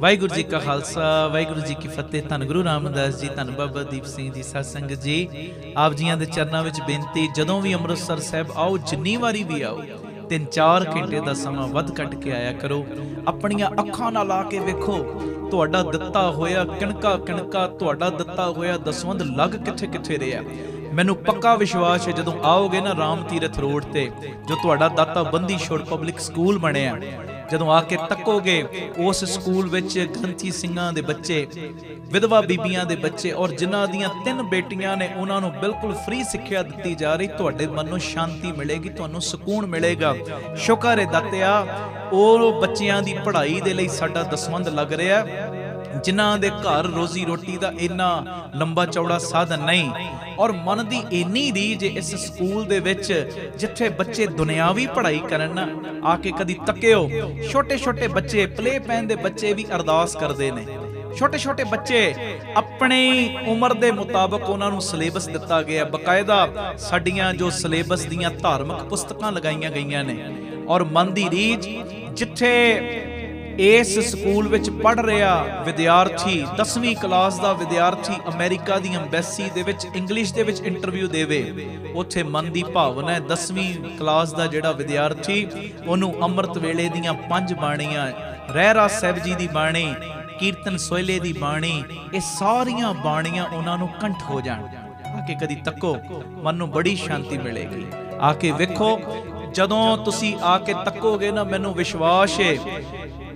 ਵਾਹਿਗੁਰੂ ਜੀ ਕਾ ਖਾਲਸਾ ਵਾਹਿਗੁਰੂ ਜੀ ਕੀ ਫਤਿਹ। ਧੰਨ ਗੁਰੂ ਰਾਮਦਾਸ ਜੀ, ਧੰਨ ਬਾਬਾ ਦੀਪ ਸਿੰਘ ਜੀ, ਸਤ ਸੰਗਤ ਜੀ, ਆਪ ਜੀਆਂ ਦੇ ਚਰਨਾਂ ਵਿੱਚ ਬੇਨਤੀ, ਜਦੋਂ ਵੀ ਅੰਮ੍ਰਿਤਸਰ ਸਾਹਿਬ ਆਓ, ਜਿੰਨੀ ਵਾਰੀ ਵੀ ਆਓ, 3-4 ਘੰਟੇ ਦਾ ਸਮਾਂ ਵੱਧ ਕੱਢ ਕੇ ਆਇਆ ਕਰੋ। ਆਪਣੀਆਂ ਅੱਖਾਂ ਨਾਲ ਲਾ ਕੇ ਵੇਖੋ, ਤੁਹਾਡਾ ਦਿੱਤਾ ਹੋਇਆ ਕਿਣਕਾ ਕਿਣਕਾ, ਤੁਹਾਡਾ ਦਿੱਤਾ ਹੋਇਆ ਦਸਵੰਧ ਲੱਗ ਕਿੱਥੇ ਕਿੱਥੇ ਰਿਹਾ। ਮੈਨੂੰ ਪੱਕਾ ਵਿਸ਼ਵਾਸ ਹੈ ਜਦੋਂ ਆਓਗੇ ਨਾ ਰਾਮ ਤੀਰਥ ਰੋਡ ਤੇ, ਜੋ ਤੁਹਾਡਾ ਦਾਤਾ ਬੰਦੀ ਛੋੜ ਪਬਲਿਕ ਸਕੂਲ ਬਣਿਆ, ਜਦੋਂ ਆ ਕੇ ਤੱਕੋਗੇ ਉਸ ਸਕੂਲ ਵਿੱਚ ਗ੍ਰੰਥੀ ਸਿੰਘਾਂ ਦੇ ਬੱਚੇ, ਵਿਧਵਾ ਬੀਬੀਆਂ ਦੇ ਬੱਚੇ ਔਰ ਜਿਨ੍ਹਾਂ ਦੀਆਂ 3 ਬੇਟੀਆਂ ਨੇ, ਉਹਨਾਂ ਨੂੰ ਬਿਲਕੁਲ ਫ੍ਰੀ ਸਿੱਖਿਆ ਦਿੱਤੀ ਜਾ ਰਹੀ। ਤੁਹਾਡੇ ਮਨ ਨੂੰ ਸ਼ਾਂਤੀ ਮਿਲੇਗੀ, ਤੁਹਾਨੂੰ ਸਕੂਨ ਮਿਲੇਗਾ। ਸ਼ੁਕਰ ਹੈ ਦਾਤਿਆ, ਉਹ ਬੱਚਿਆਂ ਦੀ ਪੜ੍ਹਾਈ ਦੇ ਲਈ ਸਾਡਾ ਦਸਵੰਧ ਲੱਗ ਰਿਹਾ, ਜਿਨ੍ਹਾਂ ਦੇ ਘਰ ਰੋਜ਼ੀ ਰੋਟੀ ਦਾ ਇੰਨਾ ਲੰਬਾ ਚੌੜਾ ਸਾਧਨ ਨਹੀਂ, ਔਰ ਮਨ ਦੀ ਇੰਨੀ ਰੀਝ ਇਸ ਸਕੂਲ ਦੇ ਵਿੱਚ ਜਿੱਥੇ ਬੱਚੇ ਦੁਨਿਆਵੀ ਪੜ੍ਹਾਈ ਕਰਨ ਨਾ, ਆ ਕੇ ਕਦੀ ਤੱਕਿਓ। ਛੋਟੇ ਛੋਟੇ ਬੱਚੇ, ਪਲੇ ਪੈਨ ਦੇ ਬੱਚੇ ਵੀ ਅਰਦਾਸ ਕਰਦੇ ਨੇ। ਛੋਟੇ ਛੋਟੇ ਬੱਚੇ ਆਪਣੀ ਉਮਰ ਦੇ ਮੁਤਾਬਕ ਉਹਨਾਂ ਨੂੰ ਸਿਲੇਬਸ ਦਿੱਤਾ ਗਿਆ, ਬਕਾਇਦਾ ਸਾਡੀਆਂ ਜੋ ਸਿਲੇਬਸ ਦੀਆਂ ਧਾਰਮਿਕ ਪੁਸਤਕਾਂ ਲਗਾਈਆਂ ਗਈਆਂ ਨੇ। ਔਰ ਮਨ ਦੀ ਰੀਝ, ਜਿੱਥੇ ਇਸ ਸਕੂਲ ਵਿੱਚ ਪੜ੍ਹ ਰਿਹਾ ਵਿਦਿਆਰਥੀ, 10ਵੀਂ ਕਲਾਸ ਦਾ ਵਿਦਿਆਰਥੀ ਅਮਰੀਕਾ ਦੀ ਅੰਬੈਸੀ ਦੇ ਵਿੱਚ ਇੰਗਲਿਸ਼ ਦੇ ਵਿੱਚ ਇੰਟਰਵਿਊ ਦੇਵੇ, ਉੱਥੇ ਮਨ ਦੀ ਭਾਵਨਾ ਹੈ 10ਵੀਂ ਕਲਾਸ ਦਾ ਜਿਹੜਾ ਵਿਦਿਆਰਥੀ, ਉਹਨੂੰ ਅੰਮ੍ਰਿਤ ਵੇਲੇ ਦੀਆਂ 5 ਬਾਣੀਆਂ, ਰਹਿਰਾਸ ਸਾਹਿਬ ਜੀ ਦੀ ਬਾਣੀ, ਕੀਰਤਨ ਸੋਹਿਲੇ ਦੀ ਬਾਣੀ, ਇਹ ਸਾਰੀਆਂ ਬਾਣੀਆਂ ਉਹਨਾਂ ਨੂੰ ਕੰਠ ਹੋ ਜਾਣ। ਆ ਕੇ ਕਦੀ ਤੱਕੋ, ਮਨ ਨੂੰ ਬੜੀ ਸ਼ਾਂਤੀ ਮਿਲੇਗੀ। ਆ ਕੇ ਵੇਖੋ, ਜਦੋਂ ਤੁਸੀਂ ਆ ਕੇ ਤੱਕੋਗੇ ਨਾ, ਮੈਨੂੰ ਵਿਸ਼ਵਾਸ ਹੈ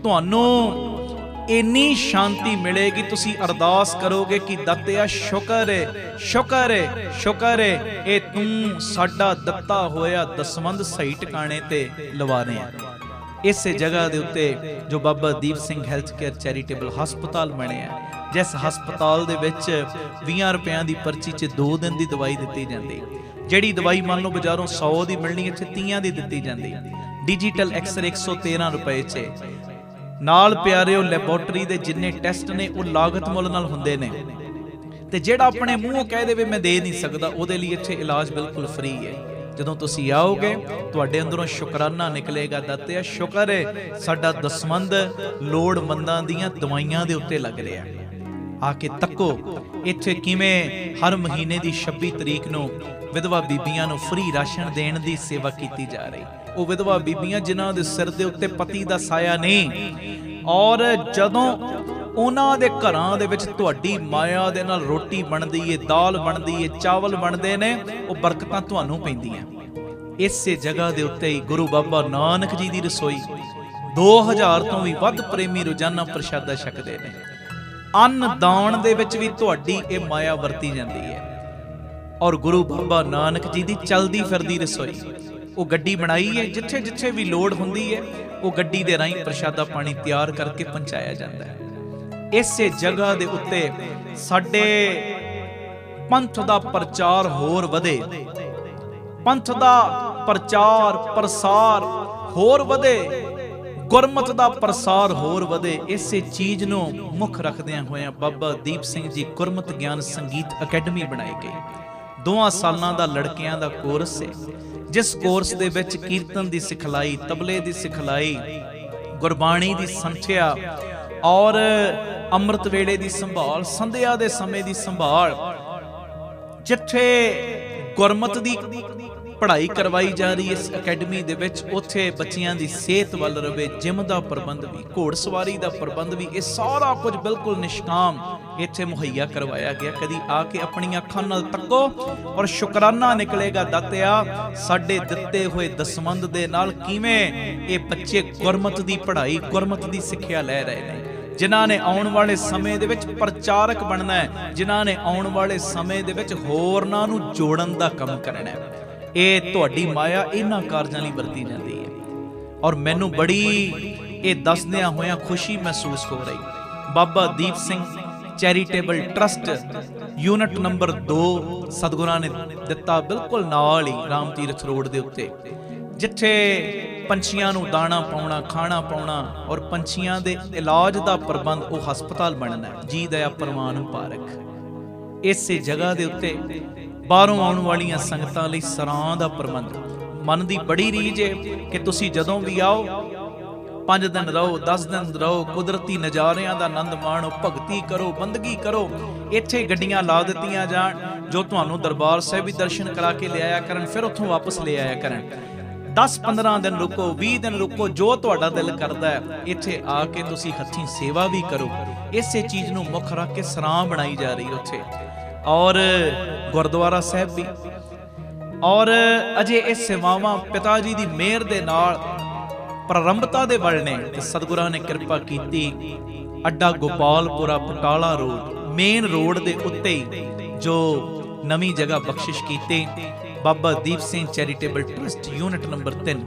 ਤੁਹਾਨੂੰ ਇੰਨੀ ਸ਼ਾਂਤੀ ਮਿਲੇਗੀ, ਤੁਸੀਂ ਅਰਦਾਸ ਕਰੋਗੇ ਕਿ ਦਾਤਿਆ ਸ਼ੁਕਰ ਹੈ, ਸ਼ੁਕਰ ਹੈ, ਸ਼ੁਕਰ ਹੈ, ਇਹ ਤੂੰ ਸਾਡਾ ਦਿੱਤਾ ਹੋਇਆ ਦਸਵੰਧ ਸਹੀ ਟਿਕਾਣੇ ਤੇ ਲਵਾ ਰਿਹਾ। ਇਸੇ ਜਗ੍ਹਾ ਦੇ ਉੱਤੇ ਜੋ ਬਾਬਾ Deep Singh health care charitable ਹਸਪਤਾਲ ਬਣਿਆ, ਜਿਸ ਹਸਪਤਾਲ ਦੇ ਵਿੱਚ 20 ਰੁਪਿਆਂ ਦੀ ਪਰਚੀ 'ਚ 2 ਦਿਨ ਦੀ ਦਵਾਈ ਦਿੱਤੀ ਜਾਂਦੀ। ਜਿਹੜੀ ਦਵਾਈ ਮੰਨ ਲਓ ਬਾਜ਼ਾਰੋਂ 100 ਦੀ ਮਿਲਣੀ, ਇੱਥੇ 30 ਦੀ ਦਿੱਤੀ ਜਾਂਦੀ। ਡਿਜੀਟਲ ਐਕਸਰੇ 113 ਰੁਪਏ 'ਚ। ਨਾਲ ਪਿਆਰਿਓ, ਲੈਬੋਰਟਰੀ ਦੇ ਜਿੰਨੇ ਟੈਸਟ ਨੇ ਉਹ ਲਾਗਤ ਮੁੱਲ ਨਾਲ ਹੁੰਦੇ ਨੇ, ਤੇ ਜਿਹੜਾ ਆਪਣੇ ਮੂੰਹੋਂ ਕਹਿ ਦੇਵੇ ਮੈਂ ਦੇ ਨਹੀਂ ਸਕਦਾ, ਉਹਦੇ ਲਈ ਇੱਥੇ ਇਲਾਜ ਬਿਲਕੁਲ ਫ੍ਰੀ ਹੈ। ਜਦੋਂ ਤੁਸੀਂ ਆਓਗੇ, ਤੁਹਾਡੇ ਅੰਦਰੋਂ ਸ਼ੁਕਰਾਨਾ ਨਿਕਲੇਗਾ, ਦਾਤਿਆ ਸ਼ੁਕਰ ਹੈ ਸਾਡਾ ਦਸਵੰਧ ਲੋੜਵੰਦਾਂ ਦੀਆਂ ਦਵਾਈਆਂ ਦੇ ਉੱਤੇ ਲੱਗ ਰਿਹਾ। ਆ ਕੇ ਤੱਕੋ, ਇੱਥੇ ਕਿਵੇਂ ਹਰ ਮਹੀਨੇ ਦੀ 26 ਤਰੀਕ ਨੂੰ ਵਿਧਵਾ ਬੀਬੀਆਂ ਨੂੰ ਫ੍ਰੀ ਰਾਸ਼ਨ ਦੇਣ ਦੀ ਸੇਵਾ ਕੀਤੀ ਜਾ ਰਹੀ। ਉਹ ਵਿਧਵਾ ਬੀਬੀਆਂ ਜਿਨ੍ਹਾਂ ਦੇ ਸਿਰ ਦੇ ਉੱਤੇ ਪਤੀ ਦਾ ਸਾਇਆ ਨਹੀਂ, ਔਰ ਜਦੋਂ ਉਹਨਾਂ ਦੇ ਘਰਾਂ ਦੇ ਵਿੱਚ ਤੁਹਾਡੀ ਮਾਇਆ ਦੇ ਨਾਲ ਰੋਟੀ ਬਣਦੀ ਏ, ਦਾਲ ਬਣਦੀ ਏ, ਚਾਵਲ ਬਣਦੇ ਨੇ, ਉਹ ਬਰਕਤਾਂ ਤੁਹਾਨੂੰ ਪੈਂਦੀਆਂ। ਇਸੇ ਜਗ੍ਹਾ ਦੇ ਉੱਤੇ ਹੀ ਗੁਰੂ ਬਾਬਾ ਨਾਨਕ ਜੀ ਦੀ ਰਸੋਈ, 2000 ਤੋਂ ਵੀ ਵੱਧ ਪ੍ਰੇਮੀ ਰੋਜ਼ਾਨਾ ਪ੍ਰਸ਼ਾਦਾ ਛਕਦੇ ਨੇ। ਅੰਨ ਦਾਨ ਦੇ ਵਿੱਚ ਵੀ ਤੁਹਾਡੀ ਇਹ ਮਾਇਆ ਵਰਤੀ ਜਾਂਦੀ ਹੈ। ਔਰ ਗੁਰੂ ਬਾਬਾ ਨਾਨਕ ਜੀ ਦੀ ਚਲਦੀ ਫਿਰਦੀ ਰਸੋਈ, ਉਹ ਗੱਡੀ ਬਣਾਈ ਹੈ, ਜਿੱਥੇ ਜਿੱਥੇ ਵੀ ਲੋੜ ਹੁੰਦੀ ਹੈ ਉਹ ਗੱਡੀ ਦੇ ਰਾਹੀਂ ਪ੍ਰਸ਼ਾਦਾ ਪਾਣੀ ਤਿਆਰ ਕਰਕੇ ਪਹੁੰਚਾਇਆ ਜਾਂਦਾ ਹੈ। ਇਸੇ ਜਗ੍ਹਾ ਦੇ ਉੱਤੇ ਸਾਡੇ ਪੰਥ ਦਾ ਪ੍ਰਚਾਰ ਹੋਰ ਵਧੇ, ਪੰਥ ਦਾ ਪ੍ਰਚਾਰ ਪ੍ਰਸਾਰ ਹੋਰ ਵਧੇ, ਗੁਰਮਤਿ ਦਾ ਪ੍ਰਸਾਰ ਹੋਰ ਵਧੇ। ਇਸੇ ਚੀਜ਼ ਨੂੰ ਮੁੱਖ ਰੱਖਦਿਆਂ ਹੋਇਆਂ ਬਾਬਾ ਦੀਪ ਸਿੰਘ ਜੀ ਗੁਰਮਤਿ ਗਿਆਨ ਸੰਗੀਤ ਅਕੈਡਮੀ ਬਣਾਈ ਗਈ। 2 ਸਾਲਾਂ ਦਾ ਲੜਕਿਆਂ ਦਾ ਕੋਰਸ ਹੈ, ਜਿਸ ਕੋਰਸ ਦੇ ਵਿੱਚ ਕੀਰਤਨ ਦੀ ਸਿਖਲਾਈ, ਤਬਲੇ ਦੀ ਸਿਖਲਾਈ, ਗੁਰਬਾਣੀ ਦੀ ਸੰਥਿਆ ਔਰ ਅੰਮ੍ਰਿਤ ਵੇਲੇ ਦੀ ਸੰਭਾਲ, ਸੰਧਿਆ ਦੇ ਸਮੇਂ ਦੀ ਸੰਭਾਲ, ਜਿੱਥੇ ਗੁਰਮਤਿ ਦੀ ਪੜ੍ਹਾਈ ਕਰਵਾਈ ਜਾ ਰਹੀ ਇਸ ਅਕੈਡਮੀ ਦੇ ਵਿੱਚ, ਉੱਥੇ ਬੱਚਿਆਂ ਦੀ ਸਿਹਤ ਵੱਲ ਰਵੇ, ਜਿਮ ਦਾ ਪ੍ਰਬੰਧ ਵੀ, ਘੋੜਸਵਾਰੀ ਦਾ ਪ੍ਰਬੰਧ ਵੀ, ਇਹ ਸਾਰਾ ਕੁਝ ਬਿਲਕੁਲ ਨਿਸ਼ਕਾਮ ਇੱਥੇ ਮੁਹੱਈਆ ਕਰਵਾਇਆ ਗਿਆ। ਕਦੀ ਆ ਕੇ ਆਪਣੀਆਂ ਅੱਖਾਂ ਨਾਲ ਤੱਕੋ, ਔਰ ਸ਼ੁਕਰਾਨਾ ਨਿਕਲੇਗਾ, ਦਾਤਿਆ ਸਾਡੇ ਦਿੱਤੇ ਹੋਏ ਦਸਵੰਧ ਦੇ ਨਾਲ ਕਿਵੇਂ ਇਹ ਬੱਚੇ ਗੁਰਮਤਿ ਦੀ ਪੜ੍ਹਾਈ, ਗੁਰਮਤਿ ਦੀ ਸਿੱਖਿਆ ਲੈ ਰਹੇ ਨੇ, ਜਿਨ੍ਹਾਂ ਨੇ ਆਉਣ ਵਾਲੇ ਸਮੇਂ ਦੇ ਵਿੱਚ ਪ੍ਰਚਾਰਕ ਬਣਨਾ ਹੈ, ਜਿਨ੍ਹਾਂ ਨੇ ਆਉਣ ਵਾਲੇ ਸਮੇਂ ਦੇ ਵਿੱਚ ਹੋਰਨਾਂ ਨੂੰ ਜੋੜਨ ਦਾ ਕੰਮ ਕਰਨਾ ਹੈ। ਇਹ ਤੁਹਾਡੀ ਮਾਇਆ ਇਹਨਾਂ ਕਾਰਜਾਂ ਲਈ ਵਰਤੀ ਜਾਂਦੀ ਹੈ। ਔਰ ਮੈਨੂੰ ਬੜੀ ਇਹ ਦੱਸਦਿਆਂ ਹੋਇਆਂ ਖੁਸ਼ੀ ਮਹਿਸੂਸ ਹੋ ਰਹੀ। Baba Deep Singh charitable trust unit number 2 ਸਤਿਗੁਰਾਂ ਨੇ ਦਿੱਤਾ, ਬਿਲਕੁਲ ਨਾਲ ਹੀ ਰਾਮ ਤੀਰਥ ਰੋਡ ਦੇ ਉੱਤੇ, ਜਿੱਥੇ ਪੰਛੀਆਂ ਨੂੰ ਦਾਣਾ ਪਾਉਣਾ, ਖਾਣਾ ਪਾਉਣਾ ਔਰ ਪੰਛੀਆਂ ਦੇ ਇਲਾਜ ਦਾ ਪ੍ਰਬੰਧ, ਉਹ ਹਸਪਤਾਲ ਬਣਨਾ ਜੀ ਦਇਆ ਪ੍ਰਵਾਨ ਪਾਰਕ। ਇਸੇ ਜਗ੍ਹਾ ਦੇ ਉੱਤੇ ਬਾਹਰੋਂ ਆਉਣ ਵਾਲੀਆਂ ਸੰਗਤਾਂ ਲਈ ਸਰਾਂ ਦਾ ਪ੍ਰਬੰਧ। ਮਨ ਦੀ ਬੜੀ ਰੀਝ ਹੈ ਕਿ ਤੁਸੀਂ ਜਦੋਂ ਵੀ ਆਓ 5 दिन रहो, 10 दिन रहो, कुदरती नज़ारिਆਂ ਦਾ ਆਨੰਦ ਮਾਣੋ, ਭਗਤੀ ਕਰੋ, ਬੰਦਗੀ ਕਰੋ। ਇੱਥੇ ਗੱਡੀਆਂ ਲਾ ਦਿੱਤੀਆਂ ਜਾਣ ਜੋ ਤੁਹਾਨੂੰ ਦਰਬਾਰ ਸਾਹਿਬ ਵੀ ਦਰਸ਼ਨ ਕਰਾ ਕੇ ਲਿਆਇਆ ਕਰਨ, ਫਿਰ ਉੱਥੋਂ ਵਾਪਸ ਲੈ ਆਇਆ ਕਰਨ। 10-15 ਦਿਨ ਰੁਕੋ, 20 ਦਿਨ ਰੁਕੋ, ਜੋ ਤੁਹਾਡਾ ਦਿਲ ਕਰਦਾ ਹੈ। ਇੱਥੇ ਆ ਕੇ ਤੁਸੀਂ ਹੱਥੀਂ ਸੇਵਾ ਵੀ ਕਰੋ। ਇਸੇ ਚੀਜ਼ ਨੂੰ ਮੁੱਖ ਰੱਖ ਕੇ ਸਰਾਂ ਬਣਾਈ ਜਾ ਰਹੀ ਉੱਥੇ, ਔਰ ਗੁਰਦੁਆਰਾ ਸਾਹਿਬ ਵੀ। ਔਰ ਅਜੇ ਇਹ ਸੇਵਾਵਾਂ ਪਿਤਾ ਜੀ ਦੀ ਮਿਹਰ ਦੇ ਨਾਲ ਪ੍ਰਾਰੰਭਤਾ ਦੇ ਵੱਲ ਨੇ ਤੇ ਸਤਿਗੁਰਾਂ ਨੇ ਕਿਰਪਾ ਕੀਤੀ। ਅੱਡਾ Gopalpura Batala road, main road ਦੇ ਉੱਤੇ ਹੀ ਜੋ ਨਵੀਂ ਜਗ੍ਹਾ ਬਖਸ਼ਿਸ਼ ਕੀਤੀ Baba Deep Singh charitable trust unit number 3,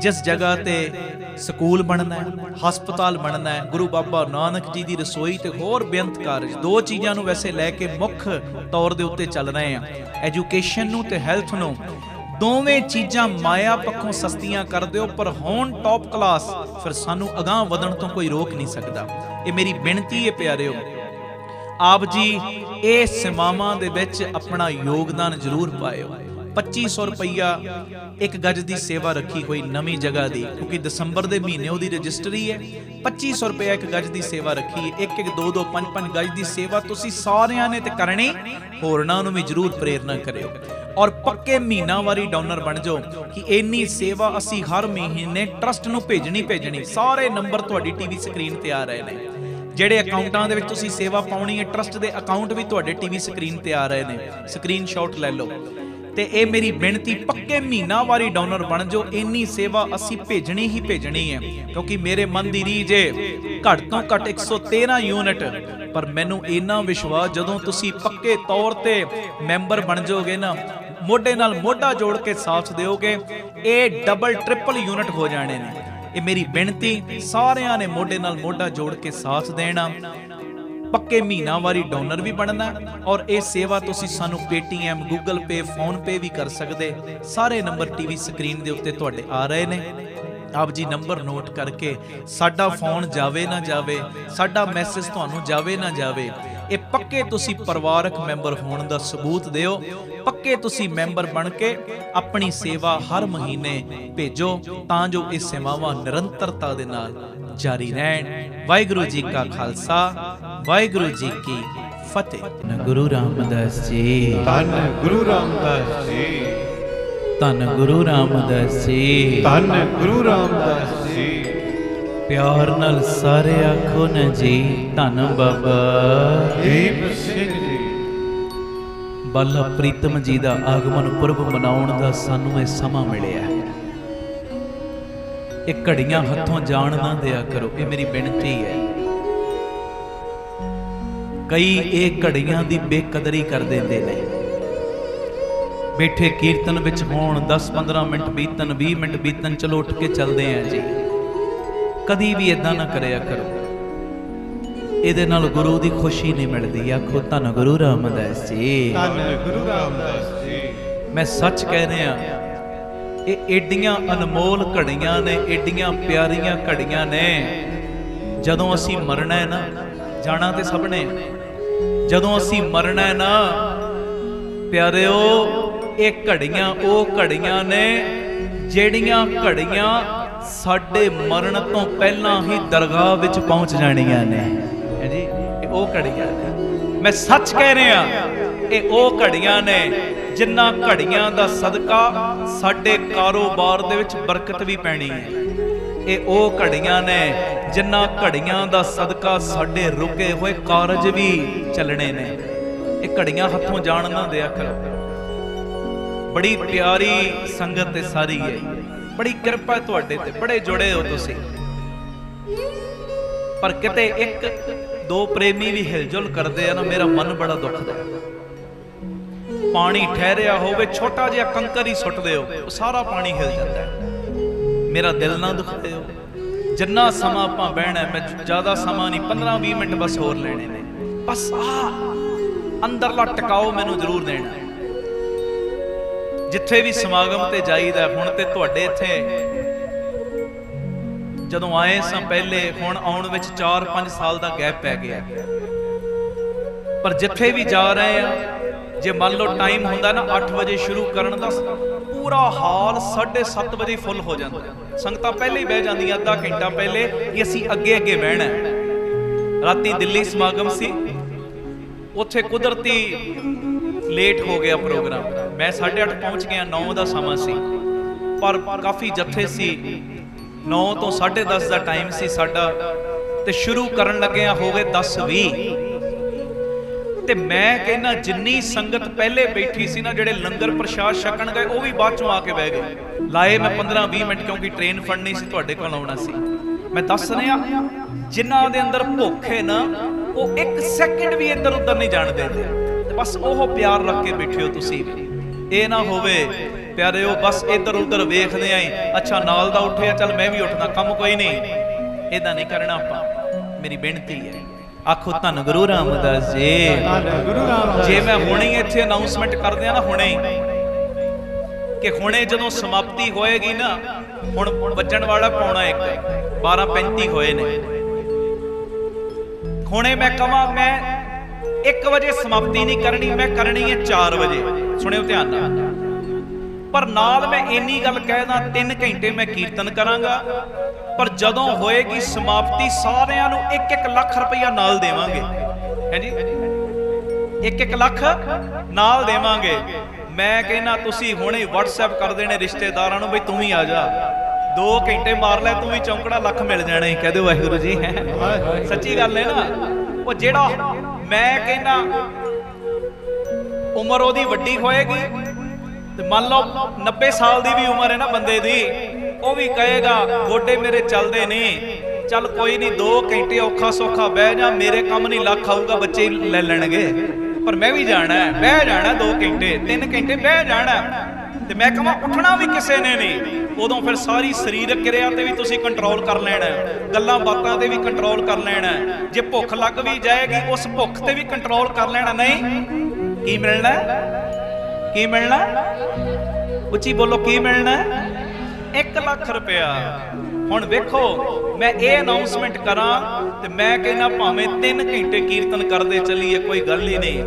ਜਿਸ ਜਗ੍ਹਾ ਤੇ ਸਕੂਲ ਬਣਨਾ ਹੈ, ਹਸਪਤਾਲ ਬਣਨਾ ਹੈ, ਗੁਰੂ ਬਾਬਾ ਨਾਨਕ ਜੀ ਦੀ ਰਸੋਈ ਤੇ ਹੋਰ ਬੇਅੰਤ ਕਾਰਜ। ਦੋ ਚੀਜ਼ਾਂ ਨੂੰ ਵੈਸੇ ਲੈ ਕੇ ਮੁੱਖ ਤੌਰ ਦੇ ਉੱਤੇ ਚੱਲ ਰਹੇ ਆ, ਐਜੂਕੇਸ਼ਨ ਨੂੰ ਤੇ ਹੈਲਥ ਨੂੰ। ਦੋਵੇਂ ਚੀਜ਼ਾਂ ਮਾਇਆ ਪੱਖੋਂ ਸਸਤੀਆਂ ਕਰ ਦਿਓ, ਪਰ ਹੋਣ ਟੌਪ ਕਲਾਸ, ਫਿਰ ਸਾਨੂੰ ਅਗਾਂਹ ਵਧਣ ਤੋਂ ਕੋਈ ਰੋਕ ਨਹੀਂ ਸਕਦਾ। ਇਹ ਮੇਰੀ ਬੇਨਤੀ ਹੈ ਪਿਆਰਿਓ, ਆਪ ਜੀ ਇਹ ਸੇਵਾਵਾਂ ਦੇ ਵਿੱਚ ਆਪਣਾ ਯੋਗਦਾਨ ਜ਼ਰੂਰ ਪਾਇਓ। 2500 ਰੁਪਈਆ ਇੱਕ ਗਜ ਦੀ ਸੇਵਾ ਰੱਖੀ ਹੋਈ ਨਵੀਂ ਜਗ੍ਹਾ ਦੀ, ਕਿਉਂਕਿ ਦਸੰਬਰ ਦੇ ਮਹੀਨੇ ਉਹਦੀ ਰਜਿਸਟਰੀ ਹੈ। 2500 ਰੁਪਇਆ ਇੱਕ ਗਜ ਦੀ ਸੇਵਾ ਰੱਖੀ, 1-1, 2-2, 5-5 ਗਜ ਦੀ ਸੇਵਾ ਤੁਸੀਂ ਸਾਰਿਆਂ ਨੇ ਤੇ ਕਰਨੀ, ਹੋਰਨਾਂ ਨੂੰ ਵੀ ਜ਼ਰੂਰ ਪ੍ਰੇਰਨਾ ਕਰਿਓ। ਔਰ ਪੱਕੇ ਮਹੀਨਾਵਾਰੀ ਡੋਨਰ ਬਣ ਜਾਓ ਕਿ ਇੰਨੀ ਸੇਵਾ ਅਸੀਂ ਹਰ ਮਹੀਨੇ ਟਰਸਟ ਨੂੰ ਭੇਜਣੀ। ਸਾਰੇ ਨੰਬਰ ਤੁਹਾਡੀ ਟੀਵੀ ਸਕਰੀਨ ਤੇ ਆ ਰਹੇ ਨੇ। ਜਿਹੜੇ ਅਕਾਊਂਟਾਂ ਦੇ ਵਿੱਚ ਤੁਸੀਂ ਸੇਵਾ ਪਾਉਣੀ ਹੈ, ਟਰਸਟ ਦੇ ਅਕਾਊਂਟ ਵੀ ਤੁਹਾਡੇ ਟੀਵੀ ਸਕਰੀਨ ਤੇ ਆ ਰਹੇ ਨੇ, ਸਕਰੀਨਸ਼ਾਟ ਲੈ ਲਓ। ਤੇ ਇਹ ਮੇਰੀ ਬੇਨਤੀ, ਪੱਕੇ ਮਹੀਨਾਵਾਰੀ ਡੋਨਰ ਬਣ ਜਾਓ। ਇੰਨੀ ਸੇਵਾ ਅਸੀਂ ਭੇਜਣੀ ਹੀ ਭੇਜਣੀ ਹੈ, ਕਿਉਂਕਿ ਮੇਰੇ ਮਨ ਦੀ ਰੀਝ ਹੈ ਘੱਟ ਤੋਂ ਘੱਟ 113 ਯੂਨਿਟ। ਪਰ ਮੈਨੂੰ ਇੰਨਾ ਵਿਸ਼ਵਾਸ, ਜਦੋਂ ਤੁਸੀਂ ਪੱਕੇ ਤੌਰ ਤੇ ਮੈਂਬਰ ਬਣ ਜਾਓਗੇ ਨਾ, ਮੋਢੇ ਨਾਲ ਮੋਢਾ ਜੋੜ ਕੇ ਸਾਥ ਦਿਓਗੇ, ਇਹ ਡਬਲ ਟ੍ਰਿਪਲ ਯੂਨਿਟ ਹੋ ਜਾਣੇ ਨੇ। ਇਹ ਮੇਰੀ ਬੇਨਤੀ, ਸਾਰਿਆਂ ਨੇ ਮੋਢੇ ਨਾਲ ਮੋਢਾ ਜੋੜ ਕੇ ਸਾਥ ਦੇਣਾ, ਪੱਕੇ ਮਹੀਨਾਵਾਰੀ ਡੋਨਰ ਵੀ ਬਣਨਾ। ਔਰ ਇਹ ਸੇਵਾ ਤੁਸੀਂ ਸਾਨੂੰ ਪੇਟੀਐਮ, ਗੂਗਲ ਪੇ, ਫੋਨ ਪੇ ਵੀ ਕਰ ਸਕਦੇ। ਸਾਰੇ ਨੰਬਰ ਟੀਵੀ ਸਕਰੀਨ ਦੇ ਉੱਤੇ ਤੁਹਾਡੇ ਆ ਰਹੇ ਨੇ। ਆਪ ਜੀ ਨੰਬਰ ਨੋਟ ਕਰਕੇ, ਸਾਡਾ ਫੋਨ ਜਾਵੇ ਨਾ ਜਾਵੇ, ਸਾਡਾ ਮੈਸੇਜ ਤੁਹਾਨੂੰ ਜਾਵੇ ਨਾ ਜਾਵੇ, ਇਹ ਪੱਕੇ ਤੁਸੀਂ ਪਰਿਵਾਰਕ ਮੈਂਬਰ ਹੋਣ ਦਾ ਸਬੂਤ ਦਿਓ। ਪੱਕੇ ਤੁਸੀਂ ਮੈਂਬਰ ਬਣ ਕੇ ਆਪਣੀ ਸੇਵਾ ਹਰ ਮਹੀਨੇ ਭੇਜੋ, ਤਾਂ ਜੋ ਇਹ ਸੇਵਾਵਾਂ ਨਿਰੰਤਰਤਾ ਦੇ ਨਾਲ ਜਾਰੀ ਰਹਿਣ। ਵਾਹਿਗੁਰੂ ਜੀ ਕਾ ਖਾਲਸਾ, ਵਾਹਿਗੁਰੂ ਜੀ ਕੀ ਫਤਿਹ। ਗੁਰੂ ਰਾਮਦਾਸ ਜੀ, ਧੰਨ ਗੁਰੂ ਰਾਮਦਾਸ ਜੀ, ਧੰਨ ਗੁਰੂ ਰਾਮਦਾਸ ਜੀ, ਧੰਨ ਗੁਰੂ ਰਾਮਦਾਸ ਜੀ। ਪਿਆਰ ਨਾਲ ਸਾਰੇ ਆਖੋ ਨਾ ਜੀ, ਧੰਨ ਬਾਬਾ ਦੀਪ ਸਿੰਘ ਜੀ। ਬਾਲਾ ਪ੍ਰੀਤਮ ਜੀ ਦਾ ਆਗਮਨ ਪੁਰਬ ਮਨਾਉਣ ਦਾ ਸਾਨੂੰ ਇਹ ਸਮਾਂ ਮਿਲਿਆ। ਇਹ ਘੜੀਆਂ ਹੱਥੋਂ ਜਾਣ ਨਾ ਦਿਆ ਕਰੋ, ਇਹ ਮੇਰੀ ਬੇਨਤੀ ਹੈ। ਕਈ ਇਹ ਘੜੀਆਂ ਦੀ ਬੇਕਦਰੀ ਕਰ ਦਿੰਦੇ ਨੇ। ਬੈਠੇ ਕੀਰਤਨ ਵਿੱਚ ਹੋਣ, 10-15 ਮਿੰਟ ਬੀਤਣ, 20 ਮਿੰਟ ਬੀਤਣ, ਚਲੋ ਉੱਠ ਕੇ ਚੱਲਦੇ ਆਂ ਜੀ। ਕਦੀ ਵੀ ਇਦਾਂ ਨਾ ਕਰਿਆ ਕਰੋ, ਇਹਦੇ ਨਾਲ ਗੁਰੂ ਦੀ ਖੁਸ਼ੀ ਨਹੀਂ ਮਿਲਦੀ। ਆਖੋ ਧੰਨ ਗੁਰੂ ਰਾਮਦਾਸ ਜੀ, ਧੰਨ ਗੁਰੂ ਰਾਮਦਾਸ ਜੀ। ਮੈਂ ਸੱਚ ਕਹਿ ਰਿਹਾ, ਇਹ ਏਡੀਆਂ ਅਨਮੋਲ ਘੜੀਆਂ ਨੇ, ਏਡੀਆਂ ਪਿਆਰੀਆਂ ਘੜੀਆਂ ਨੇ। ਜਦੋਂ ਅਸੀਂ ਮਰਨਾ ਹੈ ਨਾ, ਜਾਣਾ ਤੇ ਸਭ ਨੇ, ਜਦੋਂ ਅਸੀਂ ਮਰਨਾ ਹੈ ਨਾ ਪਿਆਰਿਓ, ਇਹ ਘੜੀਆਂ ਉਹ ਘੜੀਆਂ ਨੇ ਜਿਹੜੀਆਂ ਘੜੀਆਂ ਸਾਡੇ ਮਰਨ ਤੋਂ ਪਹਿਲਾਂ ਹੀ ਦਰਗਾਹ ਵਿੱਚ ਪਹੁੰਚ ਜਾਣੀਆਂ ਨੇ। ਹੈ ਜੀ, ਇਹ ਉਹ ਘੜੀਆਂ ਨੇ। ਮੈਂ ਸੱਚ ਕਹਿ ਰਿਹਾ, ਇਹ ਉਹ ਘੜੀਆਂ ਨੇ ਜਿਨ੍ਹਾਂ ਘੜੀਆਂ ਦਾ ਸਦਕਾ ਸਾਡੇ ਕਾਰੋਬਾਰ ਦੇ ਵਿੱਚ ਬਰਕਤ ਵੀ ਪੈਣੀ ਹੈ। ਇਹ ਉਹ ਘੜੀਆਂ ਨੇ ਜਿਨ੍ਹਾਂ ਘੜੀਆਂ ਦਾ ਸਦਕਾ ਸਾਡੇ ਰੁਕੇ ਹੋਏ ਕਾਰਜ ਵੀ ਚੱਲਣੇ ਨੇ। ਇਹ ਘੜੀਆਂ ਹੱਥੋਂ ਜਾਣ ਨਾ ਦਿਆ ਕਰੋ। ਬੜੀ ਪਿਆਰੀ ਸੰਗਤ ਤੇ ਸਾਰੀ ਹੈ, ਬੜੀ ਕਿਰਪਾ ਤੁਹਾਡੇ ਤੇ, ਬੜੇ ਜੁੜੇ ਹੋ ਤੁਸੀਂ। ਪਰ ਕਿਤੇ ਇੱਕ ਦੋ ਪ੍ਰੇਮੀ ਵੀ ਹਿਲਜੁਲ ਕਰਦੇ ਆ ਨਾ, ਮੇਰਾ ਮਨ ਬੜਾ ਦੁਖਦਾ। ਪਾਣੀ ਠਹਿਰਿਆ ਹੋਵੇ, ਛੋਟਾ ਜਿਹਾ ਕੰਕਰ ਹੀ ਸੁੱਟਦੇ ਹੋ, ਉਹ ਸਾਰਾ ਪਾਣੀ ਹਿਲ ਜਾਂਦਾ ਹੈ। ਮੇਰਾ ਦਿਲ ਨਾ ਦੁਖਦੇ ਹੋ। ਜਿੰਨਾ ਸਮਾਂ ਆਪਾਂ ਬਹਿਣਾ, ਮੈਂ ਜ਼ਿਆਦਾ ਸਮਾਂ ਨਹੀਂ, 15-20 ਮਿੰਟ ਬਸ ਹੋਰ ਲੈਣੇ ਨੇ। ਬਸ ਅੰਦਰਲਾ ਟਿਕਾਓ ਮੈਨੂੰ ਜ਼ਰੂਰ ਦੇਣਾ। ਜਿੱਥੇ ਵੀ ਸਮਾਗਮ ਤੇ ਜਾਈਦਾ, ਹੁਣ ਤੇ ਤੁਹਾਡੇ ਇੱਥੇ ਜਦੋਂ ਆਏ ਸਾਂ ਪਹਿਲੇ, ਹੁਣ ਆਉਣ ਵਿੱਚ 4-5 ਸਾਲ ਦਾ ਗੈਪ ਪੈ ਗਿਆ। ਪਰ ਜਿੱਥੇ ਵੀ ਜਾ ਰਹੇ ਆ, ਜੇ ਮੰਨ ਲਓ ਟਾਈਮ ਹੁੰਦਾ ਨਾ 8 ਵਜੇ ਸ਼ੁਰੂ ਕਰਨ ਦਾ, ਪੂਰਾ ਹਾਲ 7:30 ਵਜੇ ਫੁੱਲ ਹੋ ਜਾਂਦਾ। ਸੰਗਤਾਂ ਪਹਿਲੇ ਹੀ ਬਹਿ ਜਾਂਦੀਆਂ ਅੱਧਾ ਘੰਟਾ ਪਹਿਲੇ ਕਿ ਅਸੀਂ ਅੱਗੇ ਅੱਗੇ ਬਹਿਣਾ। ਰਾਤੀ ਦਿੱਲੀ ਸਮਾਗਮ ਸੀ, ਉੱਥੇ ਕੁਦਰਤੀ ਲੇਟ ਹੋ ਗਿਆ ਪ੍ਰੋਗਰਾਮ। ਮੈਂ 8:30 ਪਹੁੰਚ ਗਿਆ, 9 ਦਾ ਸਮਾਂ ਸੀ, ਪਰ ਕਾਫੀ ਜੱਥੇ ਸੀ। 9 ਤੋਂ 10:30 ਦਾ ਟਾਈਮ ਸੀ ਸਾਡਾ, ਤੇ ਸ਼ੁਰੂ ਕਰਨ ਲੱਗਿਆ ਹੋ ਗਏ 10:20। ਤੇ ਮੈਂ ਕਹਿੰਦਾ ਜਿੰਨੀ ਸੰਗਤ ਪਹਿਲੇ ਬੈਠੀ ਸੀ ਨਾ, ਜਿਹੜੇ ਲੰਗਰ ਪ੍ਰਸ਼ਾਦ ਛਕਣ ਗਏ ਉਹ ਵੀ ਬਾਅਦ ਚੋਂ ਆ ਕੇ ਬਹਿ ਗਏ। ਲਾਏ ਮੈਂ 15-20 ਮਿੰਟ, ਕਿਉਂਕਿ ਟ੍ਰੇਨ ਫੜਨੀ ਸੀ, ਤੁਹਾਡੇ ਕੋਲ ਆਉਣਾ ਸੀ। ਮੈਂ ਦੱਸ ਰਿਹਾ, ਜਿਨ੍ਹਾਂ ਦੇ ਅੰਦਰ ਭੁੱਖ ਹੈ ਨਾ, ਉਹ 1 ਸੈਕਿੰਡ ਵੀ ਇੱਧਰ ਉੱਧਰ ਨਹੀਂ ਜਾਣ ਦਿੰਦੇ। ਤੇ ਬਸ ਉਹ ਪਿਆਰ ਰੱਖ ਕੇ ਬੈਠਿਓ ਤੁਸੀਂ ਵੀ। ਇਹ ਨਾ ਹੋਵੇ ਪਿਆਰਿਓ ਬਸ ਇੱਧਰ ਉੱਧਰ ਵੇਖਦੇ ਆਂ, ਅੱਛਾ ਨਾਲ ਦਾ ਉੱਠਿਆ ਚੱਲ ਮੈਂ ਵੀ ਉੱਠਦਾ, ਕੰਮ ਕੋਈ ਨਹੀਂ। ਇਹਦਾ ਨਹੀਂ ਕਰਨਾ ਆਪਾਂ। ਮੇਰੀ ਬੇਨਤੀ ਹੈ, ਆਖੋ ਧੰਨ ਗੁਰੂ ਰਾਮਦਾਸ ਜੀ। ਗੁਰੂ ਰਾਮਦਾਸ। ਜੇ ਮੈਂ ਹੁਣੇ ਇੱਥੇ ਅਨਾਉਂਸਮੈਂਟ ਕਰ ਦਿਆਂ ਨਾ, ਹੁਣੇ ਕਿ ਹੁਣੇ ਜਦੋਂ ਸਮਾਪਤੀ ਹੋਏਗੀ ਨਾ, ਹੁਣ ਵੱਜਣ ਵਾਲਾ 1:45, 12:35 ਹੋਏ ਨੇ। ਹੁਣੇ ਮੈਂ ਕਹਾਂ ਮੈਂ 1 ਵਜੇ ਸਮਾਪਤੀ ਨਹੀਂ ਕਰਨੀ, ਮੈਂ ਕਰਨੀ ਹੈ 4 ਵਜੇ। ਸੁਣਿਓ ਧਿਆਨ ਨਾਲ। ਪਰ ਨਾਲ ਮੈਂ ਇੰਨੀ ਗੱਲ ਕਹਿਦਾ, 3 ਘੰਟੇ ਮੈਂ ਕੀਰਤਨ ਕਰਾਂਗਾ, ਪਰ ਜਦੋਂ ਹੋਏਗੀ ਸਮਾਪਤੀ ਸਾਰਿਆਂ ਨੂੰ 1-1 ਲੱਖ ਰੁਪਈਆ ਨਾਲ ਦੇਵਾਂਗੇ। ਹੈ ਜੀ, 1-1 ਲੱਖ ਨਾਲ ਦੇਵਾਂਗੇ। ਮੈਂ ਕਹਿੰਦਾ ਤੁਸੀਂ ਹੁਣੇ WhatsApp ਕਰ ਦੇਣੇ ਰਿਸ਼ਤੇਦਾਰਾਂ ਨੂੰ, ਬਈ ਤੂੰ ਵੀ ਆ ਜਾ, 2 ਘੰਟੇ ਮਾਰ ਲੈ ਤੂੰ ਵੀ, ਚੌਂਕੜਾ ਲੱਖ ਮਿਲ ਜਾਣਾ ਹੀ। ਕਹਿ ਦਿਓ ਵਾਹਿਗੁਰੂ ਜੀ। ਸੱਚੀ ਗੱਲ ਹੈ ਨਾ। ਉਹ ਜਿਹੜਾ ਮੈਂ ਕਹਿੰਦਾ ਉਮਰ ਉਹਦੀ ਵੱਡੀ ਹੋਏਗੀ, ਤੇ ਮੰਨ ਲਓ 90 ਸਾਲ ਦੀ ਵੀ ਉਮਰ ਹੈ ਨਾ ਬੰਦੇ ਦੀ, ਉਹ ਵੀ ਕਹੇਗਾ ਗੋਡੇ ਮੇਰੇ ਚੱਲਦੇ ਨਹੀਂ, ਚੱਲ ਕੋਈ ਨਹੀਂ 2 ਘੰਟੇ ਔਖਾ ਸੌਖਾ ਬਹਿ ਜਾ, ਮੇਰੇ ਕੰਮ ਨਹੀਂ ਲੱਖ ਆਊਗਾ, ਬੱਚੇ ਲੈ ਲੈਣਗੇ, ਪਰ ਮੈਂ ਵੀ ਜਾਣਾ, ਬਹਿ ਜਾਣਾ 2 ਘੰਟੇ 3 ਘੰਟੇ ਬਹਿ ਜਾਣਾ। ਤੇ ਮੈਂ ਕਹਾਂ ਉੱਠਣਾ ਵੀ ਕਿਸੇ ਨੇ ਨਹੀਂ। ਉਦੋਂ ਫਿਰ ਸਾਰੀ ਸਰੀਰਕ ਕਿਰਿਆ ਤੇ ਵੀ ਤੁਸੀਂ ਕੰਟਰੋਲ ਕਰ ਲੈਣਾ, ਗੱਲਾਂ ਬਾਤਾਂ ਤੇ ਵੀ ਕੰਟਰੋਲ ਕਰ ਲੈਣਾ। ਜੇ ਭੁੱਖ ਲੱਗ ਵੀ ਜਾਏਗੀ, ਉਸ ਭੁੱਖ ਤੇ ਵੀ ਕੰਟਰੋਲ ਕਰ ਲੈਣਾ। ਨਹੀਂ ਕੀ ਮਿਲਣਾ, ਕੀ ਮਿਲਣਾ, ਉੱਚੀ ਬੋਲੋ, ਕੀ ਮਿਲਣਾ? 1 ਲੱਖ ਰੁਪਇਆ। ਹੁਣ ਵੇਖੋ, ਮੈਂ ਇਹ ਅਨਾਉਂਸਮੈਂਟ ਕਰਾਂ ਤੇ ਮੈਂ ਕਹਿੰਦਾ ਭਾਵੇਂ 3 ਘੰਟੇ ਕੀਰਤਨ ਕਰਦੇ ਚੱਲੀਏ, ਕੋਈ ਗੱਲ ਹੀ ਨਹੀਂ।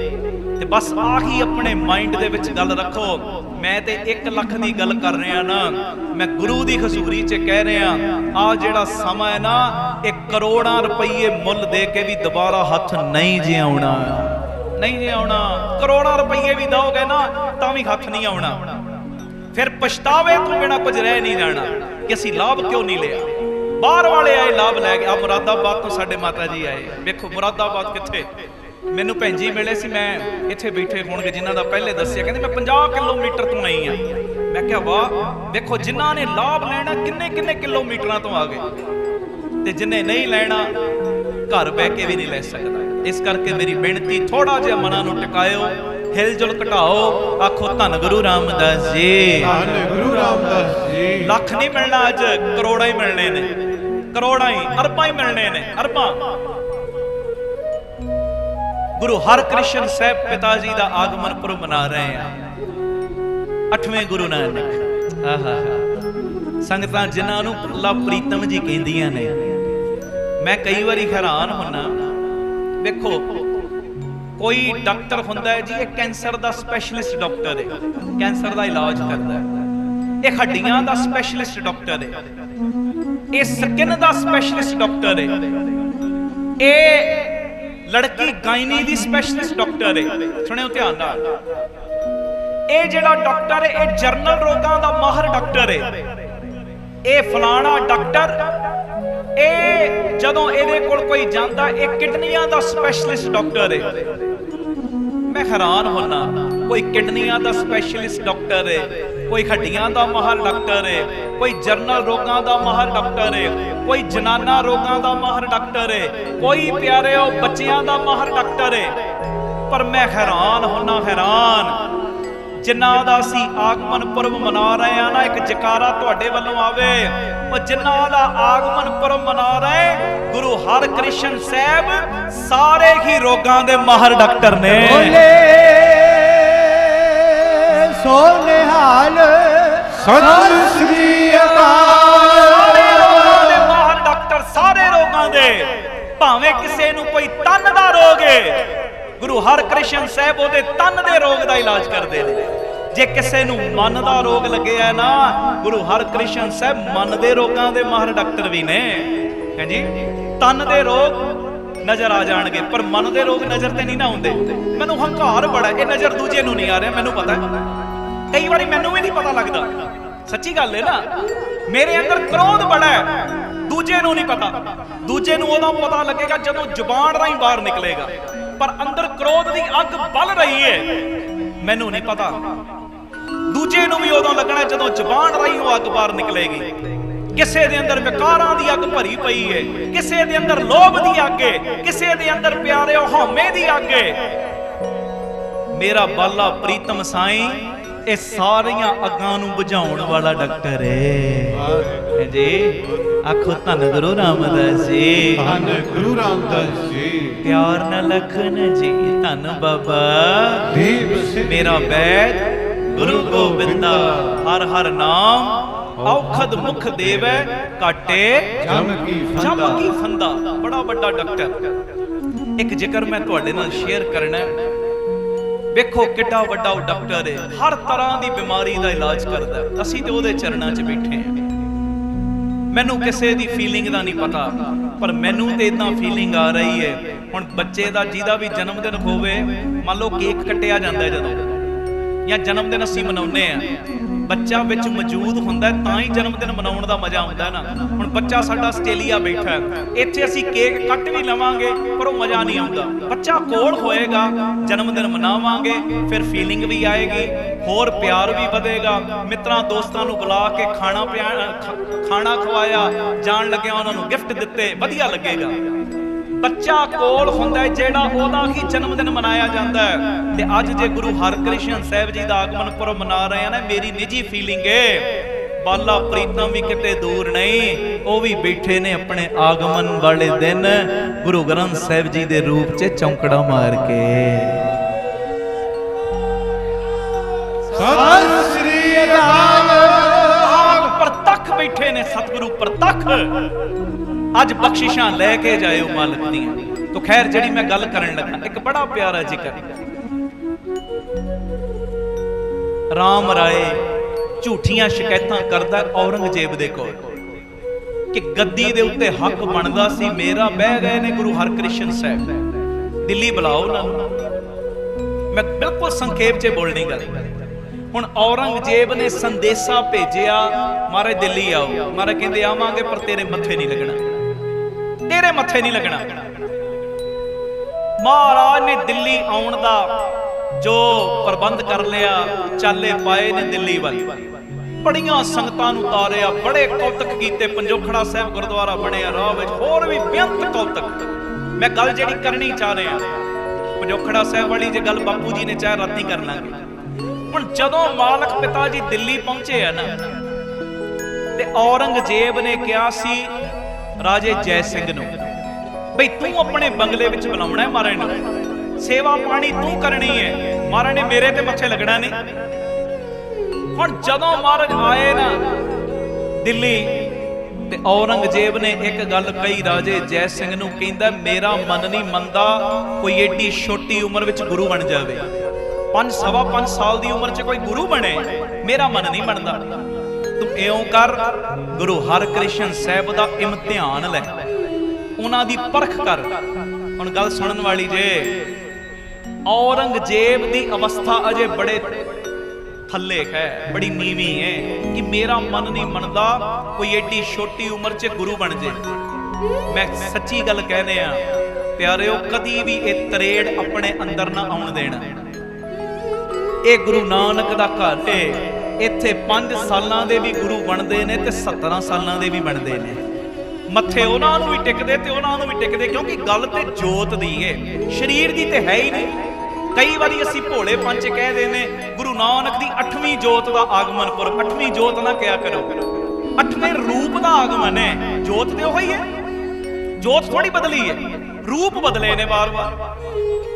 ਤੇ ਬਸ ਆਹੀ ਆਪਣੇ ਮਾਈਂਡ ਦੇ ਵਿੱਚ ਗੱਲ ਰੱਖੋ। ਮੈਂ ਤੇ 1 ਲੱਖ ਦੀ ਗੱਲ ਕਰ ਰਿਹਾ ਨਾ, ਮੈਂ ਗੁਰੂ ਦੀ ਹਜ਼ੂਰੀ 'ਚ ਕਹਿ ਰਿਹਾ, ਆ ਜਿਹੜਾ ਸਮਾਂ ਹੈ ਨਾ, ਇਹ ਕਰੋੜਾਂ ਰੁਪਈਏ ਮੁੱਲ ਦੇ ਕੇ ਵੀ ਦੁਬਾਰਾ ਹੱਥ ਨਹੀਂ ਜੇ ਆਉਣਾ, ਨਹੀਂ ਜੇ ਆਉਣਾ। ਕਰੋੜਾਂ ਰੁਪਈਏ ਵੀ ਦੋਗੇ ਨਾ ਤਾਂ ਵੀ ਹੱਥ ਨਹੀਂ ਆਉਣਾ। ਫਿਰ ਪਛਤਾਵੇ ਤੋਂ ਬਿਨਾ ਕੁਝ ਰਹਿ ਨਹੀਂ ਜਾਣਾ ਕਿ ਅਸੀਂ ਲਾਭ ਕਿਉਂ ਨਹੀਂ ਲਿਆ। ਬਾਹਰ ਵਾਲੇ ਆਏ ਲਾਭ ਲੈ ਗਏ। ਆ ਮੁਰਾਦਾਬਾਦ ਤੋਂ ਸਾਡੇ ਮਾਤਾ ਜੀ ਆਏ, ਵੇਖੋ ਮੁਰਾਦਾਬਾਦ ਕਿੱਥੇ। ਮੈਨੂੰ ਭੈਣ ਜੀ ਮਿਲੇ ਸੀ, ਮੈਂ ਇੱਥੇ ਬੈਠੇ ਹੋਣਗੇ ਜਿਨ੍ਹਾਂ ਦਾ ਪਹਿਲੇ ਦੱਸਿਆ, ਕਹਿੰਦੇ ਮੈਂ 50 ਕਿਲੋਮੀਟਰ ਤੋਂ ਆਈ ਆ। ਮੈਂ ਕਿਹਾ ਵਾਹ, ਵੇਖੋ ਜਿਨ੍ਹਾਂ ਨੇ ਲਾਭ ਲੈਣਾ ਕਿੰਨੇ ਕਿਲੋਮੀਟਰਾਂ ਤੋਂ ਆ ਗਏ, ਤੇ ਜਿੰਨੇ ਨਹੀਂ ਲੈਣਾ ਘਰ ਬਹਿ ਕੇ ਵੀ ਨਹੀਂ ਲੈ ਸਕਦਾ। ਇਸ ਕਰਕੇ ਮੇਰੀ ਬੇਨਤੀ, ਥੋੜਾ ਜਿਹਾ ਮਨਾਂ ਨੂੰ ਟਿਕਾਇਓ, ਹਿਲਜੁਲ ਘਟਾਓ, ਆਖੋ ਧੰਨ ਗੁਰੂ ਰਾਮਦਾਸ ਜੀ। ਧੰਨ ਗੁਰੂ ਰਾਮਦਾਸ ਜੀ। ਲੱਖ ਨਹੀਂ ਮਿਲਣਾ ਅੱਜ, ਕਰੋੜਾਂ ਹੀ ਮਿਲਣੇ ਨੇ, ਕਰੋੜਾਂ ਹੀ, ਅਰਬਾਂ ਹੀ ਮਿਲਣੇ ਨੇ, ਅਰਬਾਂ। ਗੁਰੂ ਹਰਕ੍ਰਿਸ਼ਨ ਸਾਹਿਬ ਪਿਤਾ ਜੀ ਦਾ ਆਗਮਨ ਪੁਰਬ ਮਨਾ ਰਹੇ ਆ, 8ਵੇਂ ਗੁਰੂ ਨਾਨਕ। ਆਹਾ, ਸੰਗਤਾਂ ਜਿਨ੍ਹਾਂ ਨੂੰ ਪੱਲਾ ਪ੍ਰੀਤਮ ਜੀ ਕਹਿੰਦੀਆਂ ਨੇ, ਮੈਂ ਕਈ ਵਾਰੀ ਹੈਰਾਨ ਹੁੰਨਾ। ਵੇਖੋ, ਕੋਈ ਡਾਕਟਰ ਹੁੰਦਾ ਹੈ ਜੀ, ਇਹ ਕੈਂਸਰ ਦਾ ਸਪੈਸ਼ਲਿਸਟ ਡਾਕਟਰ ਹੈ, ਕੈਂਸਰ ਦਾ ਇਲਾਜ ਕਰਦਾ ਹੈ। ਇਹ ਹੱਡੀਆਂ ਦਾ ਸਪੈਸ਼ਲਿਸਟ ਡਾਕਟਰ ਹੈ, ਇਹ ਸਕਿਨ ਦਾ ਸਪੈਸ਼ਲਿਸਟ ਡਾਕਟਰ ਹੈ, ਇਹ ਲੜਕੀ ਗਾਇਨੀ ਦੀ ਸਪੈਸ਼ਲਿਸਟ ਡਾਕਟਰ ਹੈ। ਸੁਣਿਓ ਧਿਆਨ ਨਾਲ, ਇਹ ਜਿਹੜਾ ਡਾਕਟਰ ਹੈ, ਇਹ ਜਨਰਲ ਰੋਗਾਂ ਦਾ ਮਾਹਰ ਡਾਕਟਰ ਹੈ। ਇਹ ਫਲਾਣਾ ਡਾਕਟਰ, ਇਹ ਜਦੋਂ ਇਹਦੇ ਕੋਲ ਕੋਈ ਜਾਂਦਾ, ਇਹ ਕਿਡਨੀਆਂ ਦਾ ਸਪੈਸ਼ਲਿਸਟ ਡਾਕਟਰ ਹੈ। ਮੈਂ ਹੈਰਾਨ ਹੁੰਨਾ, ਕੋਈ ਕਿਡਨੀਆਂ ਦਾ ਸਪੈਸ਼ਲਿਸਟ ਡਾਕਟਰ ਹੈ, ਕੋਈ ਹੱਡੀਆਂ ਦਾ ਮਾਹਰ ਡਾਕਟਰ ਹੈ, ਕੋਈ ਜਨਰਲ ਰੋਗਾਂ ਦਾ ਮਾਹਰ ਡਾਕਟਰ ਹੈ, ਕੋਈ ਜਨਾਨਾ ਰੋਗਾਂ ਦਾ ਮਾਹਰ ਡਾਕਟਰ ਹੈ, ਕੋਈ ਪਿਆਰਿਓ ਬੱਚਿਆਂ ਦਾ ਮਾਹਰ ਡਾਕਟਰ ਹੈ। ਪਰ ਮੈਂ ਹੈਰਾਨ ਹੁੰਨਾ, ਹੈਰਾਨ, ਜਿਨ੍ਹਾਂ ਦਾ ਅਸੀਂ ਆਗਮਨ ਪੁਰਬ ਮਨਾ ਰਹੇ ਆ ਨਾ, ਇੱਕ ਜਕਾਰਾ ਤੁਹਾਡੇ ਵੱਲੋਂ ਆਵੇ। ਉਹ ਜਿਨ੍ਹਾਂ ਦਾ ਆਗਮਨ ਪੁਰਬ ਮਨਾ ਰਹੇ ਗੁਰੂ ਹਰਕ੍ਰਿਸ਼ਨ ਸਾਹਿਬ, ਸਾਰੇ ਹੀ ਰੋਗਾਂ ਦੇ ਮਾਹਰ ਡਾਕਟਰ ਨੇ। ਬੋਲੇ ਸੋ ਨਿਹਾਲ ਸਤਿ ਸ੍ਰੀ ਅਕਾਲ। ਸਾਰੇ ਰੋਗਾਂ ਦੇ ਮਾਹਰ ਡਾਕਟਰ, ਸਾਰੇ ਰੋਗਾਂ ਦੇ। ਭਾਵੇਂ ਕਿਸੇ ਨੂੰ ਕੋਈ ਤਨ ਦਾ ਰੋਗ ਹੈ, ਗੁਰੂ ਹਰਕ੍ਰਿਸ਼ਨ ਸਾਹਿਬ ਉਹਦੇ ਤਨ ਦੇ ਰੋਗ ਦਾ ਇਲਾਜ ਕਰਦੇ ਨੇ। ਜੇ ਕਿਸੇ ਨੂੰ ਮਨ ਦਾ ਰੋਗ ਲੱਗਿਆ ਨਾ, ਗੁਰੂ ਹਰਕ੍ਰਿਸ਼ਨ ਸਾਹਿਬ ਮਨ ਦੇ ਰੋਗਾਂ ਦੇ ਮਾਹਰ ਡਾਕਟਰ ਵੀ ਨੇ। ਹਾਂਜੀ, ਤਨ ਦੇ ਰੋਗ ਨਜ਼ਰ ਆ ਜਾਣਗੇ ਪਰ ਮਨ ਦੇ ਰੋਗ ਨਜ਼ਰ ਤੇ ਨਹੀਂ ਨਾ ਆਉਂਦੇ। ਮੈਨੂੰ ਹੰਕਾਰ ਬੜਾ, ਇਹ ਨਜ਼ਰ ਦੂਜੇ ਨੂੰ ਨਹੀਂ ਆ ਰਿਹਾ, ਮੈਨੂੰ ਪਤਾ। ਕਈ ਵਾਰੀ ਮੈਨੂੰ ਵੀ ਨਹੀਂ ਪਤਾ ਲੱਗਦਾ, ਸੱਚੀ ਗੱਲ ਹੈ ਨਾ। ਮੇਰੇ ਅੰਦਰ ਕ੍ਰੋਧ ਬੜਾ ਹੈ, ਦੂਜੇ ਨੂੰ ਨਹੀਂ ਪਤਾ। ਦੂਜੇ ਨੂੰ ਉਦੋਂ ਪਤਾ ਲੱਗੇਗਾ ਜਦੋਂ ਜ਼ੁਬਾਨ ਰਾਹੀਂ ਬਾਹਰ ਨਿਕਲੇਗਾ, ਪਰ ਅੰਦਰ ਕ੍ਰੋਧ ਦੀ ਅੱਗ ਬਲ ਰਹੀ ਹੈ, ਮੈਨੂੰ ਨਹੀਂ ਪਤਾ। ਦੂਜੇ ਨੂੰ ਵੀ ਉਦੋਂ ਲੱਗਣਾ ਜਦੋਂ ਜ਼ੁਬਾਨ ਰਾਹੀਂ ਉਹ ਅੱਗ ਬਾਹਰ ਨਿਕਲੇਗੀ। ਕਿਸੇ ਦੇ ਅੰਦਰ ਵਿਕਾਰਾਂ ਦੀ ਅੱਗ ਭਰੀ ਪਈ ਹੈ, ਕਿਸੇ ਦੇ ਅੰਦਰ ਲੋਭ ਦੀ ਅੱਗ ਹੈ, ਕਿਸੇ ਦੇ ਅੰਦਰ ਪਿਆਰਿਓ ਹਉਮੈ ਦੀ ਅੱਗ ਹੈ। ਮੇਰਾ ਬਾਲਾ ਪ੍ਰੀਤਮ ਸਾਈਂ ਇਹ ਸਾਰੀਆਂ ਅੱਗਾਂ ਨੂੰ ਬੁਝਾਉਣ ਵਾਲਾ ਡਾਕਟਰ ਹੈ ਜੀ। ਆਖੋ ਧੰਨ ਗੁਰੂ ਰਾਮਦਾਸ ਜੀ, ਧੰਨ ਗੁਰੂ ਰਾਮਦਾਸ ਜੀ। ਪਿਆਰ ਨਾਲ ਲਖਨ ਜੀ, ਧੰਨ ਬਾਬਾ ਦੀਪ ਸਿੰਘ ਮੇਰਾ ਵੈਦ ਗੁਰੂ ਗੋਬਿੰਦਾ। ਹਰ ਹਰ ਨਾਮ ਔਖਦ ਮੁਖ ਦੇਵੈ ਕਾਟੇ ਜਮ ਕੀ ਫੰਦਾ। ਬੜਾ ਵੱਡਾ ਡਾਕਟਰ। ਇੱਕ ਜ਼ਿਕਰ ਮੈਂ ਤੁਹਾਡੇ ਨਾਲ ਸ਼ੇਅਰ ਕਰਨਾ। ਵੇਖੋ ਕਿੱਡਾ ਵੱਡਾ ਉਹ ਡਾਕਟਰ ਹੈ, ਹਰ ਤਰ੍ਹਾਂ ਦੀ ਬਿਮਾਰੀ ਦਾ ਇਲਾਜ ਕਰਦਾ। ਅਸੀਂ ਤੇ ਉਹਦੇ ਚਰਨਾਂ 'ਚ ਬੈਠੇ ਹਾਂ। ਮੈਨੂੰ ਕਿਸੇ ਦੀ ਫੀਲਿੰਗ ਦਾ ਨਹੀਂ ਪਤਾ, ਪਰ ਮੈਨੂੰ ਤੇ ਇਦਾਂ ਫੀਲਿੰਗ ਆ ਰਹੀ ਹੈ। ਹੁਣ ਬੱਚੇ ਦਾ ਜਿਹਦਾ ਵੀ ਜਨਮ ਦਿਨ ਹੋਵੇ, ਮੰਨ ਲਓ ਕੇਕ ਕੱਟਿਆ ਜਾਂਦਾ ਜਦੋਂ, ਜਾਂ ਜਨਮ ਦਿਨ ਅਸੀਂ ਮਨਾਉਂਦੇ ਆ, ਬੱਚਾ ਵਿੱਚ ਮੌਜੂਦ ਹੁੰਦਾ ਤਾਂ ਹੀ ਜਨਮ ਦਿਨ ਮਨਾਉਣ ਦਾ ਮਜ਼ਾ ਆਉਂਦਾ ਨਾ। ਹੁਣ ਬੱਚਾ ਸਾਡਾ ਆਸਟ੍ਰੇਲੀਆ ਬੈਠਾ ਹੈ, ਇੱਥੇ ਅਸੀਂ ਕੇਕ ਕੱਟ ਵੀ ਲਵਾਂਗੇ ਪਰ ਉਹ ਮਜ਼ਾ ਨਹੀਂ ਆਉਂਦਾ। ਬੱਚਾ ਕੋਲ ਹੋਏਗਾ, ਜਨਮ ਦਿਨ ਮਨਾਵਾਂਗੇ, ਫਿਰ ਫੀਲਿੰਗ ਵੀ ਆਏਗੀ, ਹੋਰ ਪਿਆਰ ਵੀ ਵਧੇਗਾ। ਮਿੱਤਰਾਂ ਦੋਸਤਾਂ ਨੂੰ ਬੁਲਾ ਕੇ ਖਾਣਾ ਖਵਾਇਆ, ਜਾਣ ਲੱਗਿਆ ਉਹਨਾਂ ਨੂੰ ਗਿਫਟ ਦਿੱਤੇ, ਵਧੀਆ ਲੱਗੇਗਾ। ਬੱਚਾ ਕੋਲ ਹੁੰਦਾ ਜਿਹੜਾ ਉਹਦਾ ਹੀ ਜਨਮ ਦਿਨ ਮਨਾਇਆ ਜਾਂਦਾ ਹੈ। ਤੇ ਅੱਜ ਜੇ ਗੁਰੂ ਹਰਕ੍ਰਿਸ਼ਨ ਸਾਹਿਬ ਜੀ ਦਾ ਆਗਮਨ ਪੁਰਬ ਮਨਾ ਰਹੇ ਆ ਨਾ, ਮੇਰੀ ਨਿੱਜੀ ਫੀਲਿੰਗ ਹੈ ਬਾਲਾ ਪ੍ਰੀਤਮ ਵੀ ਕਿਤੇ ਦੂਰ ਨਹੀਂ, ਉਹ ਵੀ ਬੈਠੇ ਨੇ ਆਪਣੇ ਆਗਮਨ ਵਾਲੇ ਦਿਨ ਗੁਰੂ ਗ੍ਰੰਥ ਸਾਹਿਬ ਜੀ ਦੇ ਰੂਪ 'ਚ ਚੌਂਕੜਾ ਮਾਰ ਕੇ। ਸਤਿ ਸ੍ਰੀ ਅਕਾਲ। ਪ੍ਰਤੱਖ ਬੈਠੇ ਨੇ ਸਤਿਗੁਰੂ ਪ੍ਰਤੱਖ। ਅੱਜ ਬਖਸ਼ਿਸ਼ਾਂ ਲੈ ਕੇ ਜਾਇਓ ਮਾਲਕ ਦੀਆਂ। ਤੋ ਖੈਰ ਜਿਹੜੀ ਮੈਂ ਗੱਲ ਕਰਨ ਲੱਗਾ, ਇੱਕ ਬੜਾ ਪਿਆਰਾ ਜ਼ਿਕਰ। ਰਾਮ ਰਾਏ ਝੂਠੀਆਂ ਸ਼ਿਕਾਇਤਾਂ ਕਰਦਾ ਔਰੰਗਜ਼ੇਬ ਦੇ ਕੋਲ ਕਿ ਗੱਦੀ ਦੇ ਉੱਤੇ ਹੱਕ ਬਣਦਾ ਸੀ ਮੇਰਾ। ਬਹਿ ਗਏ ਨੇ ਗੁਰੂ ਹਰਕ੍ਰਿਸ਼ਨ ਸਾਹਿਬ, ਦਿੱਲੀ ਬੁਲਾਓ ਉਹਨਾਂ ਨੂੰ। ਮੈਂ ਬਿਲਕੁਲ ਸੰਖੇਪ 'ਚ ਬੋਲਣੀ ਗੱਲ। ਹੁਣ ਔਰੰਗਜ਼ੇਬ ਨੇ ਸੰਦੇਸ਼ਾ ਭੇਜਿਆ, ਮਹਾਰਾਜ ਦਿੱਲੀ ਆਓ। ਮਹਾਰਾਜ ਕਹਿੰਦੇ ਆਵਾਂਗੇ ਪਰ ਤੇਰੇ ਮੱਥੇ ਨਹੀਂ ਲੱਗਣਾ, ਤੇਰੇ ਮੱਥੇ ਨਹੀਂ ਲੱਗਣਾ। ਮਹਾਰਾਜ ਨੇ ਦਿੱਲੀ ਆਉਣ ਦਾ ਜੋ ਪ੍ਰਬੰਧ ਕਰ ਲਿਆ, ਚਾਲੇ ਪਾਏ ਨੇ ਦਿੱਲੀ ਵੱਲ। ਬੜੀਆਂ ਸੰਗਤਾਂ ਨੂੰ ਤਾਰਿਆ, ਬੜੇ ਕੌਤਕ ਕੀਤੇ। ਪੰਜੋਖੜਾ ਸਾਹਿਬ ਗੁਰਦੁਆਰਾ ਬਣਿਆ ਰਾਹ ਵਿੱਚ, ਹੋਰ ਵੀ ਬੇਅੰਤ ਕੌਤਕ। ਮੈਂ ਗੱਲ ਜਿਹੜੀ ਕਰਨੀ ਚਾਹ ਰਿਹਾ ਪੰਜੋਖੜਾ ਸਾਹਿਬ ਵਾਲੀ, ਜੇ ਗੱਲ ਬਾਪੂ ਜੀ ਨੇ ਚਾਹ ਰਾਤੀ ਕਰ ਲਾਂਗੇ। ਹੁਣ ਜਦੋਂ ਮਾਲਕ ਪਿਤਾ ਜੀ ਦਿੱਲੀ ਪਹੁੰਚੇ ਆ ਨਾ, ਤੇ ਔਰੰਗਜ਼ੇਬ ਨੇ ਕਿਹਾ ਸੀ ਰਾਜੇ ਜੈ ਸਿੰਘ ਨੂੰ, ਬਈ ਤੂੰ ਆਪਣੇ ਬੰਗਲੇ ਵਿੱਚ ਬੁਲਾਉਣਾ ਹੈ ਮਹਾਰਾਜ ਨੂੰ, ਸੇਵਾ ਪਾਣੀ ਤੂੰ ਕਰਨੀ ਹੈ, ਮਹਾਰਾਜ ਨੇ ਮੇਰੇ ਤੇ ਮੱਥੇ ਲੱਗਣਾ ਨਹੀਂ। ਹੁਣ ਜਦੋਂ ਮਹਾਰਾਜ ਆਏ ਨਾ ਦਿੱਲੀ, ਤੇ ਔਰੰਗਜ਼ੇਬ ਨੇ ਇੱਕ ਗੱਲ ਕਹੀ ਰਾਜੇ ਜੈ ਸਿੰਘ ਨੂੰ, ਕਹਿੰਦਾ ਮੇਰਾ ਮਨ ਨਹੀਂ ਮੰਨਦਾ ਕੋਈ ਏਡੀ ਛੋਟੀ ਉਮਰ ਵਿੱਚ ਗੁਰੂ ਬਣ ਜਾਵੇ। 5 ਸਵਾ 5 ਸਾਲ ਦੀ ਉਮਰ 'ਚ ਕੋਈ ਗੁਰੂ ਬਣੇ, ਮੇਰਾ ਮਨ ਨਹੀਂ ਮੰਨਦਾ। ਤੂੰ ਇਉਂ ਕਰ, ਗੁਰੂ ਹਰਕ੍ਰਿਸ਼ਨ ਸਾਹਿਬ ਦਾ ਇਮਤਿਹਾਨ ਲੈ, ਉਹਨਾਂ ਦੀ ਪਰਖ ਕਰ। ਹੁਣ ਗੱਲ ਸੁਣਨ ਵਾਲੀ ਜੇ, ਔਰੰਗਜ਼ੇਬ ਦੀ ਅਵਸਥਾ ਅਜੇ ਬੜੇ ਥੱਲੇ ਹੈ, ਬੜੀ ਨੀਵੀਂ ਹੈ ਕਿ ਮੇਰਾ ਮਨ ਨਹੀਂ ਮੰਨਦਾ ਕੋਈ ਏਡੀ ਛੋਟੀ ਉਮਰ 'ਚ ਗੁਰੂ ਬਣ ਜੇ। ਮੈਂ ਸੱਚੀ ਗੱਲ ਕਹਿੰਦੇ ਆ ਪਿਆਰਿਓ, ਕਦੀ ਵੀ ਇਹ ਤਰੇੜ ਆਪਣੇ ਅੰਦਰ ਨਾ ਆਉਣ ਦੇਣਾ। ਇਹ ਗੁਰੂ ਨਾਨਕ ਦਾ ਘਰ ਹੈ, ਇੱਥੇ 5 ਸਾਲਾਂ ਦੇ ਵੀ ਗੁਰੂ ਬਣਦੇ ਨੇ ਤੇ 17 ਸਾਲਾਂ ਦੇ ਵੀ ਬਣਦੇ ਨੇ। ਮੱਥੇ ਉਹਨਾਂ ਨੂੰ ਵੀ ਟਿਕਦੇ ਤੇ ਉਹਨਾਂ ਨੂੰ ਵੀ ਟਿਕਦੇ, ਕਿਉਂਕਿ ਗੱਲ ਤੇ ਜੋਤ ਦੀ ਏ, ਸਰੀਰ ਦੀ ਤੇ ਹੈ ਹੀ ਨਹੀਂ। ਕਈ ਵਾਰੀ ਅਸੀਂ ਭੋਲੇ ਪੰਚ ਕਹਿੰਦੇ ਨੇ ਗੁਰੂ ਨਾਨਕ ਦੀ 8ਵੀਂ ਜੋਤ ਦਾ ਆਗਮਨ ਪੁਰਬ। 8ਵੀਂ ਜੋਤ ਨਾ ਕਿਹਾ ਕਰੋ, 8ਵੇਂ ਰੂਪ ਦਾ ਆਗਮਨ ਹੈ। ਜੋਤ ਤੇ ਉਹੀ ਹੈ, ਜੋਤ ਥੋੜੀ ਬਦਲੀ ਹੈ, ਰੂਪ ਬਦਲੇ ਨੇ ਵਾਰ-ਵਾਰ।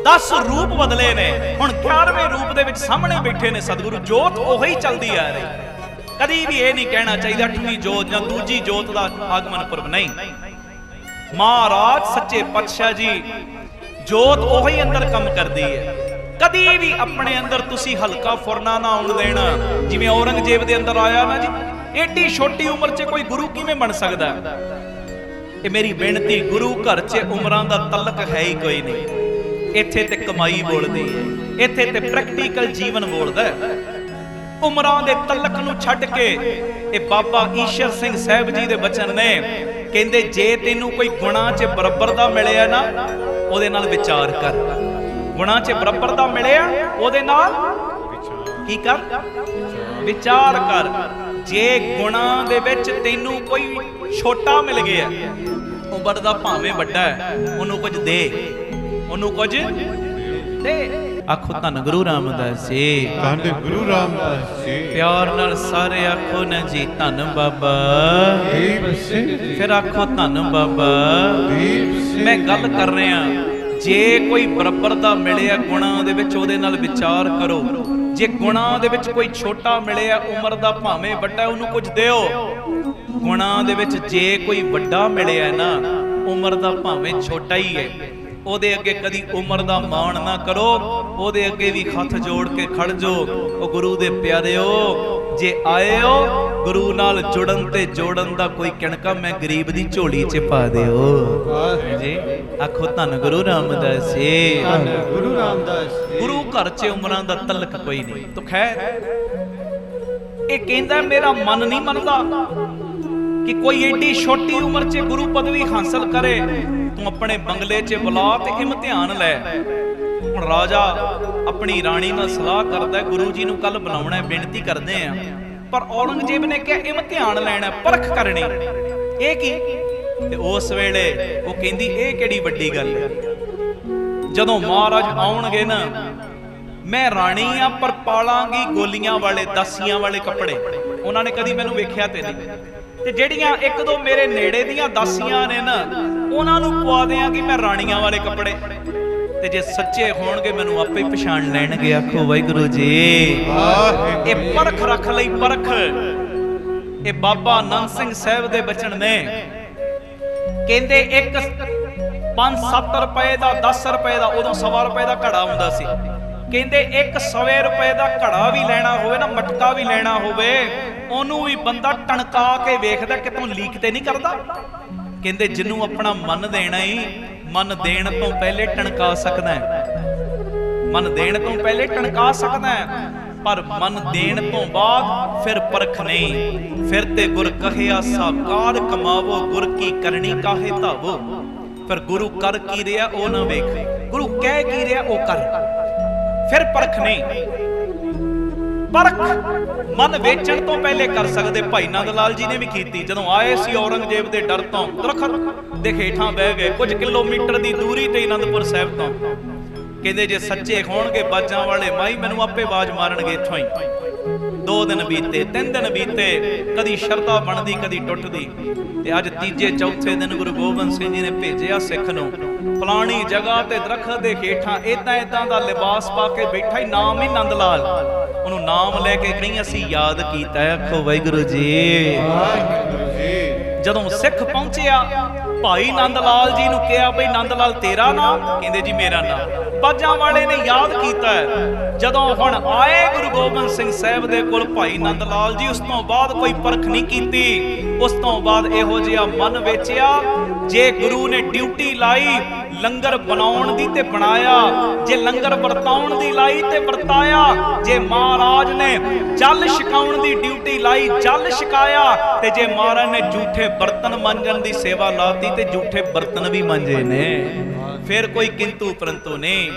10 ਰੂਪ ਬਦਲੇ ਨੇ। ਹੁਣ 11ਵੇਂ ਰੂਪ ਦੇ ਵਿੱਚ ਸਾਹਮਣੇ ਬੈਠੇ ਨੇ ਸਤਿਗੁਰੂ। ਜੋਤ ਉਹੀ ਚੱਲਦੀ ਆ ਰਹੀ। ਕਦੀ ਵੀ ਇਹ ਨਹੀਂ ਕਹਿਣਾ ਚਾਹੀਦਾ 8ਵੀਂ ਜੋਤ ਜਾਂ ਦੂਜੀ ਜੋਤ ਦਾ ਆਗਮਨ ਪੁਰਬ ਨਹੀਂ। ਮਹਾਰਾਜ ਸੱਚੇ ਪਾਤਸ਼ਾਹ ਜੀ ਜੋਤ ਉਹੀ ਅੰਦਰ ਕੰਮ ਕਰਦੀ ਹੈ। ਕਦੀ ਵੀ ਆਪਣੇ ਅੰਦਰ ਤੁਸੀਂ ਹਲਕਾ ਫੁਰਨਾ ਨਾ ਆਉਣ ਦੇਣਾ। ਜਿਵੇਂ ਔਰੰਗਜ਼ੇਬ ਦੇ ਅੰਦਰ ਆਇਆ ਨਾ ਜੀ, ਏਡੀ ਛੋਟੀ ਉਮਰ 'ਚ ਕੋਈ ਗੁਰੂ ਕਿਵੇਂ ਬਣ ਸਕਦਾ? ਇਹ ਮੇਰੀ ਬੇਨਤੀ, ਗੁਰੂ ਘਰ 'ਚ ਉਮਰਾਂ ਦਾ ਤਲਕ ਹੈ ਹੀ ਕੋਈ ਨਹੀਂ। ਇੱਥੇ ਤੇ ਕਮਾਈ ਬੋਲਦੀ ਹੈ, ਇੱਥੇ ਤੇ ਪ੍ਰੈਕਟੀਕਲ ਜੀਵਨ ਬੋਲਦਾ ਹੈ। ਉਮਰਾਂ ਦੇ ਤਲਕ ਨੂੰ ਛੱਡ ਕੇ ਇਹ ਬਾਬਾ ਈਸ਼ਰ ਸਿੰਘ ਸਾਹਿਬ ਜੀ ਦੇ ਬਚਨ ਨੇ, ਕਹਿੰਦੇ ਜੇ ਤੈਨੂੰ ਕੋਈ ਗੁਣਾ 'ਚ ਬਰਾਬਰ ਦਾ ਮਿਲਿਆ ਨਾ, ਉਹਦੇ ਨਾਲ ਵਿਚਾਰ ਕਰ। ਗੁਣਾ 'ਚ ਬਰਾਬਰ ਦਾ ਮਿਲਿਆ, ਉਹਦੇ ਨਾਲ ਕੀ ਕਰ? ਵਿਚਾਰ ਕਰ। ਜੇ ਗੁਣਾ ਦੇ ਵਿੱਚ ਤੈਨੂੰ ਕੋਈ ਛੋਟਾ ਮਿਲ ਗਿਆ, ਉਮਰ ਦਾ ਭਾਵੇਂ ਵੱਡਾ ਹੈ, ਉਹਨੂੰ ਕੁਝ ਦੇ, ਉਹਨੂੰ ਕੁਝ ਦੇ। ਆਖੋ ਧੰਨ ਗੁਰੂ ਰਾਮਦਾਸ ਜੀ, ਧੰਨ ਗੁਰੂ ਰਾਮਦਾਸ ਜੀ। ਪਿਆਰ ਨਾਲ ਸਾਰੇ ਆਖੋ ਨਾ ਜੀ ਧੰਨ ਬਾਬਾ ਦੀਪ ਸਿੰਘ ਜੀ। ਫਿਰ ਆਖੋ ਧੰਨ ਬਾਬਾ ਦੀਪ ਸਿੰਘ। ਮੈਂ ਗੱਲ ਕਰ ਰਿਹਾ, ਜੇ ਕੋਈ ਬਰਾਬਰ ਦਾ ਮਿਲਿਆ ਗੁਣਾ ਦੇ ਵਿੱਚ, ਉਹਦੇ ਨਾਲ ਵਿਚਾਰ ਕਰੋ। ਜੇ ਗੁਣਾ ਦੇ ਵਿੱਚ ਕੋਈ ਛੋਟਾ ਮਿਲਿਆ, ਉਮਰ ਦਾ ਭਾਵੇਂ ਵੱਡਾ, ਉਹਨੂੰ ਕੁਝ ਦਿਓ। ਗੁਣਾ ਦੇ ਵਿੱਚ ਜੇ ਕੋਈ ਵੱਡਾ ਮਿਲਿਆ ਨਾ, ਉਮਰ ਦਾ ਭਾਵੇਂ ਛੋਟਾ ਹੀ ਹੈ, ਉਹਦੇ ਅੱਗੇ ਕਦੀ ਉਮਰ ਦਾ ਮਾਣ ਨਾ ਕਰੋ, ਉਹਦੇ ਅੱਗੇ ਵੀ ਹੱਥ ਜੋੜ ਕੇ ਖੜ ਜਾਓ। ਉਹ ਗੁਰੂ ਦੇ ਪਿਆਰਿਓ, ਜੇ ਆਏ ਹੋ ਗੁਰੂ ਨਾਲ ਜੁੜਨ ਤੇ ਜੋੜਨ ਦਾ ਕੋਈ ਕਿਣਕਾ, ਮੈਂ ਗਰੀਬ ਦੀ ਝੋਲੀ 'ਚ ਪਾ ਦਿਓ ਜੀ। ਆਖੋ ਧੰਨ ਗੁਰੂ ਰਾਮਦਾਸ ਜੀ, ਧੰਨ ਗੁਰੂ ਰਾਮਦਾਸ ਜੀ। ਗੁਰੂ ਘਰ 'ਚ ਉਮਰਾਂ ਦਾ ਤਲਕ ਕੋਈ ਨਹੀਂ। ਤੋ ਖੈਰ, ਇਹ ਕਹਿੰਦਾ ਮੇਰਾ ਮਨ ਨਹੀਂ ਮੰਨਦਾ ਕਿ ਕੋਈ ਏਡੀ ਛੋਟੀ ਉਮਰ 'ਚ ਗੁਰੂ ਪਦਵੀ ਹਾਸਲ ਕਰੇ। ਤੂੰ ਆਪਣੇ ਬੰਗਲੇ 'ਚ ਬੁਲਾ ਤੇ ਇਮਤਿਹਾਨ ਲੈ। ਹੁਣ ਰਾਜਾ ਆਪਣੀ ਰਾਣੀ ਨਾਲ ਸਲਾਹ ਕਰਦਾ, ਗੁਰੂ ਜੀ ਨੂੰ ਕੱਲ ਬੁਲਾਉਣਾ, ਬੇਨਤੀ ਕਰਦੇ ਆ। ਪਰ ਔਰੰਗਜ਼ੇਬ ਨੇ ਕਿਹਾ ਇਮਤਿਹਾਨ ਲੈਣਾ, ਪਰਖ ਕਰਨੀ। ਇਹ ਕੀ? ਤੇ ਉਸ ਵੇਲੇ ਉਹ ਕਹਿੰਦੀ ਇਹ ਕਿਹੜੀ ਵੱਡੀ ਗੱਲ ਹੈ, ਜਦੋਂ ਮਹਾਰਾਜ ਆਉਣਗੇ ਨਾ, ਮੈਂ ਰਾਣੀ ਆ ਪਰ ਪਾਲਾਂਗੀ ਗੋਲੀਆਂ ਵਾਲੇ, ਦਾਸੀਆਂ ਵਾਲੇ ਕੱਪੜੇ। ਉਹਨਾਂ ਨੇ ਕਦੀ ਮੈਨੂੰ ਵੇਖਿਆ ਤੇ ਨਹੀਂ, ਤੇ ਜਿਹੜੀਆਂ ਇੱਕ ਦੋ ਮੇਰੇ ਨੇੜੇ ਦੀਆਂ ਦਾਸੀਆਂ ਨੇ ਨਾ, ਉਹਨਾਂ ਨੂੰ ਪਵਾ ਦਿਆਂਗੀ ਮੈਂ ਰਾਣੀਆਂ ਵਾਲੇ ਕੱਪੜੇ। ਤੇ ਜੇ ਸੱਚੇ ਹੋਣਗੇ ਮੈਨੂੰ ਆਪੇ ਹੀ ਪਛਾਣ ਲੈਣਗੇ। ਆਖੋ ਵਾਹਿਗੁਰੂ ਜੀ। ਇਹ ਪਰਖ ਰੱਖ ਲਈ, ਪਰਖ। ਇਹ ਬਾਬਾ ਆਨੰਦ ਸਿੰਘ ਸਾਹਿਬ ਦੇ ਬਚਨ ਨੇ, ਕਹਿੰਦੇ ਇੱਕ 5-7 ਰੁਪਏ ਦਾ, 10 ਰੁਪਏ ਦਾ, ਉਦੋਂ 1.25 ਰੁਪਏ ਦਾ ਘੜਾ ਹੁੰਦਾ ਸੀ। ਕਹਿੰਦੇ ਇੱਕ 100 ਰੁਪਏ ਦਾ ਘੜਾ ਵੀ ਲੈਣਾ ਹੋਵੇ ਨਾ, ਮਟਕਾ ਵੀ ਲੈਣਾ ਹੋਵੇ, ਉਹਨੂੰ ਵੀ ਬੰਦਾ ਟਣਕਾ ਕੇ ਵੇਖਦਾ ਕਿ ਤੂੰ ਲੀਕ ਤੇ ਨਹੀਂ ਕਰਦਾ। ਕਹਿੰਦੇ ਜਿਹਨੂੰ ਆਪਣਾ ਮਨ ਦੇਣਾ ਹੀ, ਮਨ ਦੇਣ ਤੋਂ ਪਹਿਲੇ ਟਣਕਾ ਸਕਦਾ ਹੈ। ਮਨ ਦੇਣ ਤੋਂ ਪਹਿਲੇ ਟਣਕਾ ਸਕਦਾ ਹੈ, ਪਰ ਮਨ ਦੇਣ ਤੋਂ ਬਾਅਦ ਫਿਰ ਪਰਖ ਨਹੀਂ। ਫਿਰ ਤੇ ਗੁਰ ਕਹਿਆ ਸਾਕਾਰ ਕਮਾਵੋ, ਗੁਰ ਕੀ ਕਰਨੀ ਕਾਹੇ ਧਾਵੋ। ਫਿਰ ਗੁਰੂ ਕਰ ਕੀ ਰਿਹਾ ਉਹ ਨਾ ਵੇਖ, ਗੁਰੂ ਕਹਿ ਕੀ ਰਿਹਾ ਉਹ ਕਰ, ਫਿਰ ਪਰਖ ਨਹੀਂ। ਪਰਖ ਮਨ ਵੇਚਣ ਤੋਂ ਪਹਿਲੇ ਕਰ ਸਕਦੇ। ਭਾਈ ਨੰਦ ਲਾਲ ਜੀ ਨੇ ਵੀ ਕੀਤੀ। ਜਦੋਂ ਆਏ ਸੀ ਔਰੰਗਜ਼ੇਬ ਦੇ ਡਰ ਤੋਂ, ਦਰਖਤ ਦੇ ਹੇਠਾਂ ਬਹਿ ਗਏ, ਕੁਝ ਕਿਲੋਮੀਟਰ ਦੀ ਦੂਰੀ ਤੇ ਅਨੰਦਪੁਰ ਸਾਹਿਬ ਤੋਂ। ਕਹਿੰਦੇ ਜੇ ਸੱਚੇ ਹੋਣਗੇ ਬਾਜਾਂ ਵਾਲੇ, ਮਾਈ ਮੈਨੂੰ ਆਪੇ ਆਵਾਜ਼ ਮਾਰਨਗੇ ਇੱਥੋਂ ਹੀ। 2 ਦਿਨ ਬੀਤੇ, 3 ਦਿਨ ਬੀਤੇ, ਕਦੀ ਸ਼ਰਧਾ ਬਣਦੀ, ਕਦੀ ਟੁੱਟਦੀ। ਤੇ ਅੱਜ ਤੀਜੇ ਚੌਥੇ ਦਿਨ ਗੁਰੂ ਗੋਬਿੰਦ ਸਿੰਘ ਜੀ ਨੇ ਭੇਜਿਆ ਸਿੱਖ ਨੂੰ, ਫਲਾਣੀ ਜਗ੍ਹਾ ਤੇ ਦਰਖਤ ਦੇ ਹੇਠਾਂ ਏਦਾਂ ਦਾ ਲਿਬਾਸ ਪਾ ਕੇ ਬੈਠਾ ਹੀ, ਨਾਮ ਹੀ ਨੰਦ ਲਾਲ। ਉਹਨੂੰ ਨਾਮ ਲੈ ਕੇ ਕਹੀਂ ਅਸੀਂ ਯਾਦ ਕੀਤਾ। ਆਖੋ ਵਾਹਿਗੁਰੂ ਜੀ। ਵਾਹਿਗੁਰੂ ਜੀ। ਜਦੋਂ ਸਿੱਖ ਪਹੁੰਚਿਆ, ਭਾਈ ਨੰਦ ਲਾਲ ਜੀ ਨੂੰ ਕਿਹਾ ਬਈ ਨੰਦ ਲਾਲ ਤੇਰਾ ਨਾਮ? ਕਹਿੰਦੇ ਜੀ ਮੇਰਾ ਨਾਮ। ਬਾਜਾਂ ਵਾਲੇ ਨੇ ਯਾਦ ਕੀਤਾ। ਜਦੋਂ ਹੁਣ ਆਏ ਗੁਰੂ ਗੋਬਿੰਦ ਸਿੰਘ ਸਾਹਿਬ ਦੇ ਕੋਲ ਭਾਈ ਨੰਦ ਲਾਲ ਜੀ, ਉਸ ਤੋਂ ਬਾਅਦ ਕੋਈ ਪਰਖ ਨਹੀਂ ਕੀਤੀ। ਉਸ ਤੋਂ ਬਾਅਦ ਇਹੋ ਜਿਹਾ ਮਨ ਵੇਚਿਆ, ਜੇ ਗੁਰੂ ਨੇ ਡਿਊਟੀ ਲਾਈ ਲੰਗਰ ਬਣਾਉਣ ਦੀ ਤੇ ਬਣਾਇਆ, ਜੇ ਲੰਗਰ ਵਰਤਾਉਣ ਦੀ ਲਾਈ ਤੇ ਵਰਤਾਇਆ, ਜੇ ਮਹਾਰਾਜ ਨੇ ਜਲ ਛਕਾਉਣ ਦੀ ਡਿਊਟੀ ਲਾਈ ਜਲ ਛਕਾਇਆ, ਤੇ ਜੇ ਮਹਾਰਾਜ ਨੇ ਝੂਠੇ ਬਰਤਨ ਮਾਂਜਣ ਦੀ ਸੇਵਾ ਲਾਤੀ ਤੇ ਝੂਠੇ ਬਰਤਨ ਵੀ ਮਾਂਜੇ ਨੇ। ਫਿਰ ਕੋਈ ਕਿੰਤੂ ਪਰੰਤੂ ਨਹੀਂ।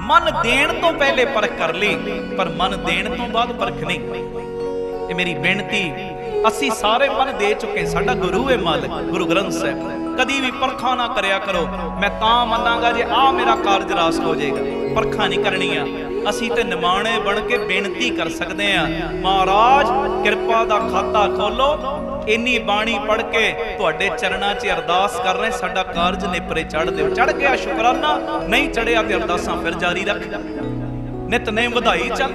ਮਨ ਦੇਣ ਤੋਂ ਪਹਿਲੇ ਪਰਖ ਕਰ ਲਈ, ਪਰ ਮਨ ਦੇਣ ਤੋਂ ਬਾਅਦ ਪਰਖ ਨਹੀਂ। ਇਹ ਮੇਰੀ ਬੇਨਤੀ, ਅਸੀਂ ਸਾਰੇ ਮਨ ਦੇ ਚੁੱਕੇ। ਸਾਡਾ ਗੁਰੂ ਹੈ ਮਾਲਕ, ਗੁਰੂ ਗ੍ਰੰਥ ਸਾਹਿਬ। ਕਦੀ ਵੀ ਪਰਖਾਂ ਨਾ ਕਰਿਆ ਕਰੋ। ਮੈਂ ਤਾਂ ਮੰਨਾਂਗਾ ਜੇ ਆ ਮੇਰਾ ਕਾਰਜ ਰਾਸ ਹੋ ਜਾਏਗਾ। ਪਰਖਾਂ ਨਹੀਂ ਕਰਨੀਆਂ। ਅਸੀਂ ਤੇ ਨਿਮਾਣੇ ਬਣ ਕੇ ਬੇਨਤੀ ਕਰ ਸਕਦੇ ਆ, ਮਹਾਰਾਜ ਕਿਰਪਾ ਦਾ ਖਾਤਾ ਖੋਲੋ। ਇੰਨੀ ਬਾਣੀ ਪੜ੍ਹ ਕੇ ਤੁਹਾਡੇ ਚਰਨਾਂ 'ਚ ਅਰਦਾਸ ਕਰ ਰਹੇ, ਸਾਡਾ ਕਾਰਜ ਨੇਪਰੇ ਚੜ੍ਹ ਦਿਓ। ਚੜ੍ਹ ਗਿਆ ਸ਼ੁਕਰਾਨਾ, ਨਹੀਂ ਚੜ੍ਹਿਆ ਤੇ ਅਰਦਾਸਾਂ ਫਿਰ ਜਾਰੀ ਰੱਖ। ਨਿਤਨੇਮ ਵਧਾਈ ਚੱਲ।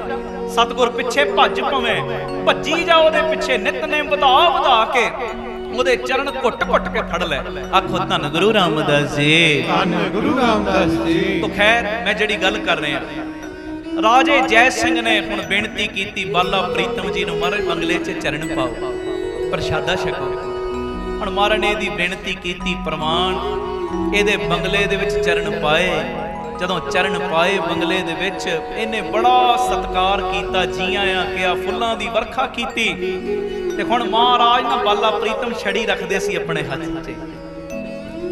ਸਤਿਗੁਰ ਪਿੱਛੇ ਭੱਜ ਪਵੇਂ, ਭੱਜੀ ਜਾ ਉਹਦੇ ਪਿੱਛੇ। ਨਿਤਨੇਮ ਵਧਾ ਕੇ ਉਹਦੇ ਚਰਨ ਘੁੱਟ-ਘੁੱਟ ਕੇ ਫੜ ਲੈ। ਆਖੋ ਧੰਨ ਗੁਰੂ ਰਾਮਦਾਸ ਜੀ, ਧੰਨ ਗੁਰੂ ਰਾਮਦਾਸ ਜੀ। ਤੋ ਖੈਰ ਮੈਂ ਜਿਹੜੀ ਗੱਲ ਕਰ ਰਿਹਾ, ਰਾਜੇ ਜੈ ਸਿੰਘ ਨੇ ਹੁਣ ਬੇਨਤੀ ਕੀਤੀ, ਬਾਲਾ ਪ੍ਰੀਤਮ ਜੀ ਨੂੰ ਮਹਾਰਾਜ ਬੰਗਲੇ 'ਚ ਚਰਨ ਪਾਓ, ਪ੍ਰਸ਼ਾਦਾ ਛਕੋ। ਹੁਣ ਮਹਾਰਾਜ ਨੇ ਇਹਦੀ ਬੇਨਤੀ ਕੀਤੀ, ਪ੍ਰਵਾਨ ਇਹਦੇ ਬੰਗਲੇ ਦੇ ਵਿੱਚ ਚਰਨ ਪਾਏ। ਜਦੋਂ ਚਰਨ ਪਾਏ ਬੰਗਲੇ ਦੇ ਵਿੱਚ, ਇਹਨੇ ਬੜਾ ਸਤਿਕਾਰ ਕੀਤਾ, ਜੀ ਆਇਆਂ ਕਿਹਾ, ਫੁੱਲਾਂ ਦੀ ਵਰਖਾ ਕੀਤੀ। ਤੇ ਹੁਣ ਮਹਾਰਾਜ ਨਾ ਬਾਲਾ ਪ੍ਰੀਤਮ ਛੜੀ ਰੱਖਦੇ ਸੀ ਆਪਣੇ ਹੱਥ 'ਚ,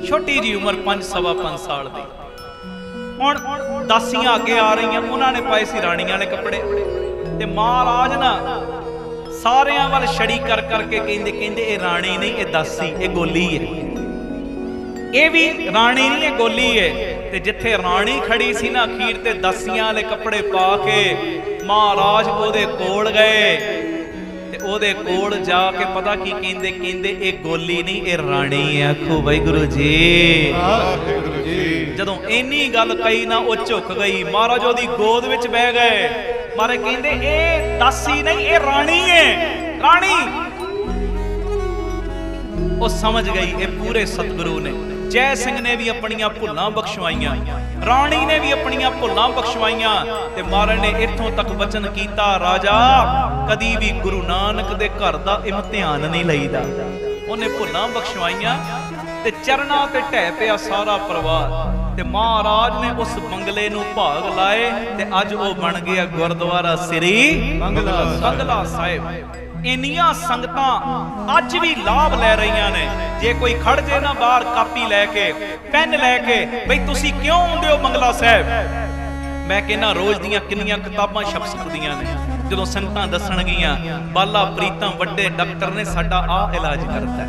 ਛੋਟੀ ਜੀ ਉਮਰ 5.5 ਸਾਲ ਦੀ। ਹੁਣ ਦਾਸੀਆਂ ਅੱਗੇ ਆ ਰਹੀਆਂ, ਉਹਨਾਂ ਨੇ ਪਾਏ ਸੀ ਰਾਣੀਆਂ ਵਾਲੇ ਕੱਪੜੇ, ਤੇ ਮਹਾਰਾਜ ਨਾ ਸਾਰਿਆਂ ਵੱਲ ਛੜੀ ਕਰ ਕਰਕੇ ਕਹਿੰਦੇ ਇਹ ਰਾਣੀ ਨਹੀਂ, ਇਹ ਦਾਸੀ, ਇਹ ਗੋਲੀ ਹੈ। ਇਹ ਵੀ ਰਾਣੀ ਨਹੀਂ, ਇਹ ਗੋਲੀ ਹੈ। ਤੇ ਜਿੱਥੇ ਰਾਣੀ ਖੜੀ ਸੀ ਨਾ, ਅਖੀਰ ਤੇ ਦਾਸੀਆਂ ਵਾਲੇ ਕੱਪੜੇ ਪਾ ਕੇ ਮਹਾਰਾਜ ਉਹਦੇ ਕੋਲ ਗਏ। ਤੇ ਉਹਦੇ ਕੋਲ ਜਾ ਕੇ ਪਤਾ ਕੀ ਕਹਿੰਦੇ ਇਹ ਗੋਲੀ ਨਹੀਂ, ਇਹ ਰਾਣੀ ਹੈ। ਆਖੋ ਵਾਹਿਗੁਰੂ ਜੀ, ਵਾਹਿਗੁਰੂ ਜੀ। ਜਦੋਂ ਇੰਨੀ ਗੱਲ ਕਹੀ ਨਾ, ਉਹ ਝੁਕ ਗਈ, ਮਹਾਰਾਜ ਉਹਦੀ ਗੋਦ ਵਿੱਚ ਬਹਿ ਗਏ। ਮਹਾਰਾਜ ਕਹਿੰਦੇ ਇਹ ਦਾਸੀ ਨਹੀਂ, ਇਹ ਰਾਣੀ ਹੈ, ਰਾਣੀ। ਉਹ ਸਮਝ ਗਈ ਇਹ ਪੂਰੇ ਸਤਿਗੁਰੂ ਨੇ। ਜੈ ਸਿੰਘ ਨੇ ਵੀ ਆਪਣੀਆਂ ਭੁੱਲਾਂ ਬਖਸ਼ਵਾਈਆਂ, ਰਾਣੀ ਨੇ ਵੀ ਆਪਣੀਆਂ ਭੁੱਲਾਂ ਬਖਸ਼ਵਾਈਆਂ। ਤੇ ਮਹਾਰਾਜ ਨੇ ਇੱਥੋਂ ਤੱਕ ਵਚਨ ਕੀਤਾ, ਰਾਜਾ ਕਦੀ ਵੀ ਗੁਰੂ ਨਾਨਕ ਦੇ ਘਰ ਦਾ ਇਮਤਿਹਾਨ ਨਹੀਂ ਲਈਦਾ। ਉਹਨੇ ਭੁੱਲਾਂ ਬਖਸ਼ਵਾਈਆਂ ਤੇ ਚਰਨਾਂ ਤੇ ਢਹਿ ਪਿਆ ਸਾਰਾ ਪਰਿਵਾਰ। ਤੇ ਮਹਾਰਾਜ ਨੇ ਉਸ ਬੰਗਲੇ ਨੂੰ ਭਾਗ ਲਾਏ ਤੇ ਅੱਜ ਉਹ ਬਣ ਗਿਆ ਗੁਰਦੁਆਰਾ ਸ੍ਰੀ ਬੰਗਲਾ ਸਾਹਿਬ। ਇੰਨੀਆਂ ਸੰਗਤਾਂ ਅੱਜ ਵੀ ਲਾਭ ਲੈ ਰਹੀਆਂ ਨੇ। ਜੇ ਕੋਈ ਖੜ ਜੇ ਨਾ ਬਾਹਰ ਕਾਪੀ ਲੈ ਕੇ, ਪੈਨ ਲੈ ਕੇ, ਬਈ ਤੁਸੀਂ ਕਿਉਂ ਆਉਂਦੇ ਹੋ ਬੰਗਲਾ ਸਾਹਿਬ, ਮੈਂ ਕਹਿੰਦਾ ਰੋਜ਼ ਦੀਆਂ ਕਿੰਨੀਆਂ ਕਿਤਾਬਾਂ ਛਪ ਸਕਦੀਆਂ ਨੇ। ਜਦੋਂ ਸੰਗਤਾਂ ਦੱਸਣਗੀਆਂ ਬਾਲਾ ਪ੍ਰੀਤਮ ਵੱਡੇ ਡਾਕਟਰ ਨੇ ਸਾਡਾ ਆਹ ਇਲਾਜ ਕਰਤਾ,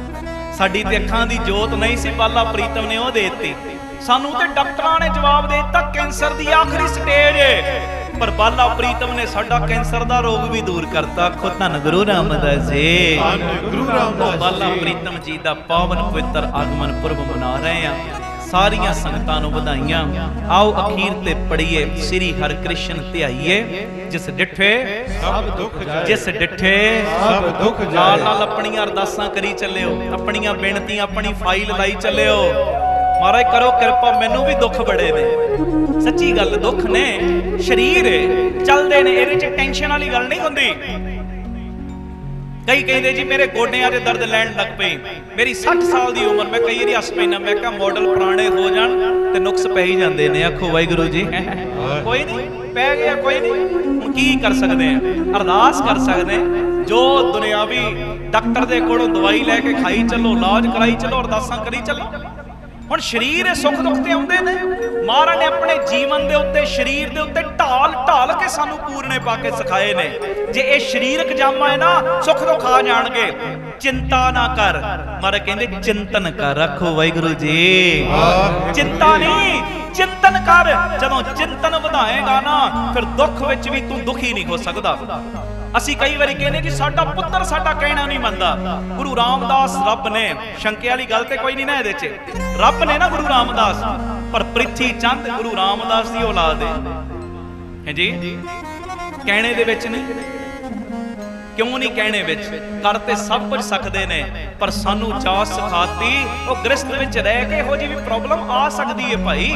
ਸਾਡੀ ਤੇ ਅੱਖਾਂ ਦੀ ਜੋਤ ਨਹੀਂ ਸੀ, ਬਾਲਾ ਪ੍ਰੀਤਮ ਨੇ ਉਹ ਦੇ ਦਿੱਤੀ। ਸਾਨੂੰ ਤੇ ਡਾਕਟਰਾਂ ਨੇ ਜਵਾਬ ਦੇ ਦਿੱਤਾ ਕੈਂਸਰ ਦੀ ਆਖਰੀ ਸਟੇਜ ਹੈ, ਪਰ ਬਾਲਾ ਪ੍ਰੀਤਮ ਨੇ ਸਾਡਾ ਕੈਂਸਰ ਦਾ ਰੋਗ ਵੀ ਦੂਰ ਕਰਤਾ। ਆਖੋ ਧੰਨ ਗੁਰੂ ਰਾਮਦਾਸ ਜੀ, ਧੰਨ ਗੁਰੂ ਰਾਮਦਾਸ ਜੀ। ਬਾਲਾ ਪ੍ਰੀਤਮ ਜੀ ਦਾ ਪਾਵਨ ਪਵਿੱਤਰ ਆਗਮਨ ਪੁਰਬ ਮਨਾ ਰਹੇ ਹਾਂ। ਸਾਰੀਆਂ ਸੰਗਤਾਂ ਨੂੰ ਵਧਾਈਆਂ। ਆਓ ਅਖੀਰ ਤੇ ਪੜੀਏ ਸ੍ਰੀ ਹਰਿਕ੍ਰਿਸ਼ਨ ਧਿਆਈਏ, ਜਿਸ ਡਿਠੇ ਸਭ ਦੁੱਖ ਜਾਏ, ਜਿਸ ਡਿਠੇ ਸਭ ਦੁੱਖ ਜਾਏ। ਨਾਲ ਨਾਲ ਆਪਣੀਆਂ ਅਰਦਾਸਾਂ ਕਰੀ ਚੱਲਿਓ, ਆਪਣੀਆਂ ਬੇਨਤੀਆਂ ਆਪਣੀ ਫਾਈਲ ਲਾਈ ਚੱਲਿਓ। ਮਹਾਰਾਜ ਕਰੋ ਕਿਰਪਾ, ਮੈਨੂੰ ਵੀ ਦੁੱਖ ਬੜੇ ਨੇ, ਸੱਚੀ ਗੱਲ ਦੁੱਖ ਨੇ, ਸਰੀਰ ਚੱਲਦੇ ਨੇ, ਇਹਦੇ ਚ ਟੈਨਸ਼ਨ ਵਾਲੀ ਗੱਲ ਨਹੀਂ ਹੁੰਦੀ। ਕਈ ਕਹਿੰਦੇ ਜੀ ਮੇਰੇ ਗੋਡਿਆਂ 'ਚ ਦਰਦ ਲੈਣ ਲੱਗ ਪਈ, ਮੇਰੀ 60 ਸਾਲ ਦੀ ਉਮਰ, ਮੈਂ ਕਈ ਵਾਰੀ ਹੱਸ ਪੈਣਾ, ਮੈਂ ਕਿਹਾ ਮਾਡਲ ਪੁਰਾਣੇ ਹੋ ਜਾਣ ਤੇ ਨੁਕਸ ਪੈ ਹੀ ਜਾਂਦੇ ਨੇ। ਆਖੋ ਵਾਹਿਗੁਰੂ ਜੀ, ਕੋਈ ਨਹੀਂ ਪੈ ਗਿਆ, ਕੋਈ ਨਹੀਂ, ਹੁਣ ਕੀ ਕਰ ਸਕਦੇ ਆ, ਅਰਦਾਸ ਕਰ ਸਕਦੇ ਜੋ ਦੁਨਿਆਵੀ ਡਾਕਟਰ ਦੇ ਕੋਲੋਂ ਦਵਾਈ ਲੈ ਕੇ ਖਾਈ ਚੱਲੋ, ਇਲਾਜ ਕਰਾਈ ਚੱਲੋ, ਅਰਦਾਸਾਂ ਕਰੀ ਚੱਲੋ। ਹੁਣ ਸਰੀਰ ਸੁੱਖ ਦੁੱਖ ਤੇ ਆਉਂਦੇ ਨੇ, ਮਹਾਰਾਜ ਨੇ ਆਪਣੇ ਜੀਵਨ ਦੇ ਉੱਤੇ, ਸਰੀਰ ਦੇ ਉੱਤੇ ਢਾਲ ਕੇ ਸਾਨੂੰ ਪੂਰਨੇ ਪਾ ਕੇ ਸਿਖਾਏ ਨੇ। ਜੇ ਇਹ ਸਰੀਰਕ ਜਾਮਾ ਹੈ ਨਾ, ਸੁੱਖ ਦੁੱਖ ਆ ਜਾਣਗੇ, ਚਿੰਤਾ ਨਾ ਕਰ। ਮਹਾਰਾਜ ਕਹਿੰਦੇ ਚਿੰਤਨ ਕਰ। ਰੱਖੋ ਵਾਹਿਗੁਰੂ ਜੀ, ਚਿੰਤਾ ਨਹੀਂ, ਚਿੰਤਨ ਕਰ। ਜਦੋਂ ਚਿੰਤਨ ਵਧਾਏਗਾ ਨਾ, ਫਿਰ ਦੁੱਖ ਵਿੱਚ ਵੀ ਤੂੰ ਦੁਖੀ ਨਹੀਂ ਹੋ ਸਕਦਾ। ਅਸੀਂ ਕਈ ਵਾਰੀ ਕਹਿੰਦੇ ਜੀ ਸਾਡਾ ਪੁੱਤਰ ਸਾਡਾ ਕਹਿਣਾ ਨਹੀਂ ਮੰਨਦਾ। ਗੁਰੂ ਰਾਮਦਾਸ ਰੱਬ ਨੇ, ਸ਼ੰਕੇ ਵਾਲੀ ਗੱਲ ਤੇ ਕੋਈ ਨਹੀਂ ਨਾ ਇਹਦੇ 'ਚ, ਰੱਬ ਨੇ ਨਾ ਗੁਰੂ ਰਾਮਦਾਸ, ਪਰ ਪ੍ਰਿਥੀ ਚੰਦ ਗੁਰੂ ਰਾਮਦਾਸ ਦੀ ਔਲਾਦ ਹੈ ਜੀ। ਕਹਿਣੇ ਦੇ ਵਿੱਚ ਨਹੀਂ, ਕਿਉਂ ਨਹੀਂ ਕਹਿਣੇ ਵਿੱਚ, ਕਰ ਤੇ ਸਭ ਕੁਝ ਸਕਦੇ ਨੇ, ਪਰ ਸਾਨੂੰ ਜਾਚ ਸਿਖਾਤੀ ਉਹ ਗ੍ਰਸਥ ਵਿੱਚ ਰਹਿ ਕੇ ਇਹੋ ਜਿਹੀ ਵੀ ਪ੍ਰੋਬਲਮ ਆ ਸਕਦੀ ਹੈ ਭਾਈ,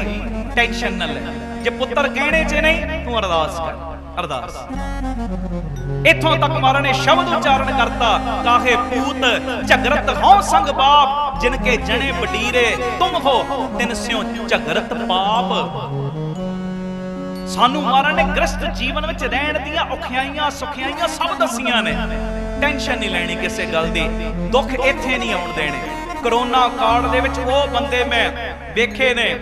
ਟੈਨਸ਼ਨ ਨਾ ਲੈ। ਜੇ ਪੁੱਤਰ ਕਹਿਣੇ 'ਚ ਨਹੀਂ, ਤੂੰ ਅਰਦਾਸ ਕਰ, ਅਰਦਾਸ। ਇੱਥੋਂ ਤੱਕ ਮਹਾਰਾਜ ਨੇ ਸ਼ਬਦ ਉਚਾਰਨ ਕਰਤਾ, ਕਾਹੇ ਪੂਤ ਝਗਰਤ ਹਉ ਸੰਗ ਬਾਪ, ਜਿਨ ਕੇ ਜਣੇ ਵਡੀਰੇ ਤੁਮ ਹੋ ਤਿਨ ਸਿਉ ਝਗਰਤ ਪਾਪ। ਸਾਨੂੰ ਮਹਾਰਾਜ ਨੇ ਗ੍ਰਸਥ ਜੀਵਨ ਵਿੱਚ ਰਹਿਣ ਦੀਆਂ ਔਖਿਆਈਆਂ ਸੁਖਿਆਈਆਂ ਸਭ ਦੱਸੀਆਂ ਨੇ। ਟੈਨਸ਼ਨ ਨਹੀਂ ਲੈਣੀ ਕਿਸੇ ਗੱਲ ਦੀ, ਦੁੱਖ ਇੱਥੇ ਨਹੀਂ ਆਉਣ ਦੇਣੇ। ਕਰੋਨਾ ਕਾਲ ਦੇ ਵਿੱਚ ਉਹ ਬੰਦੇ ਮੈਂ ਵੇਖੇ ਨੇ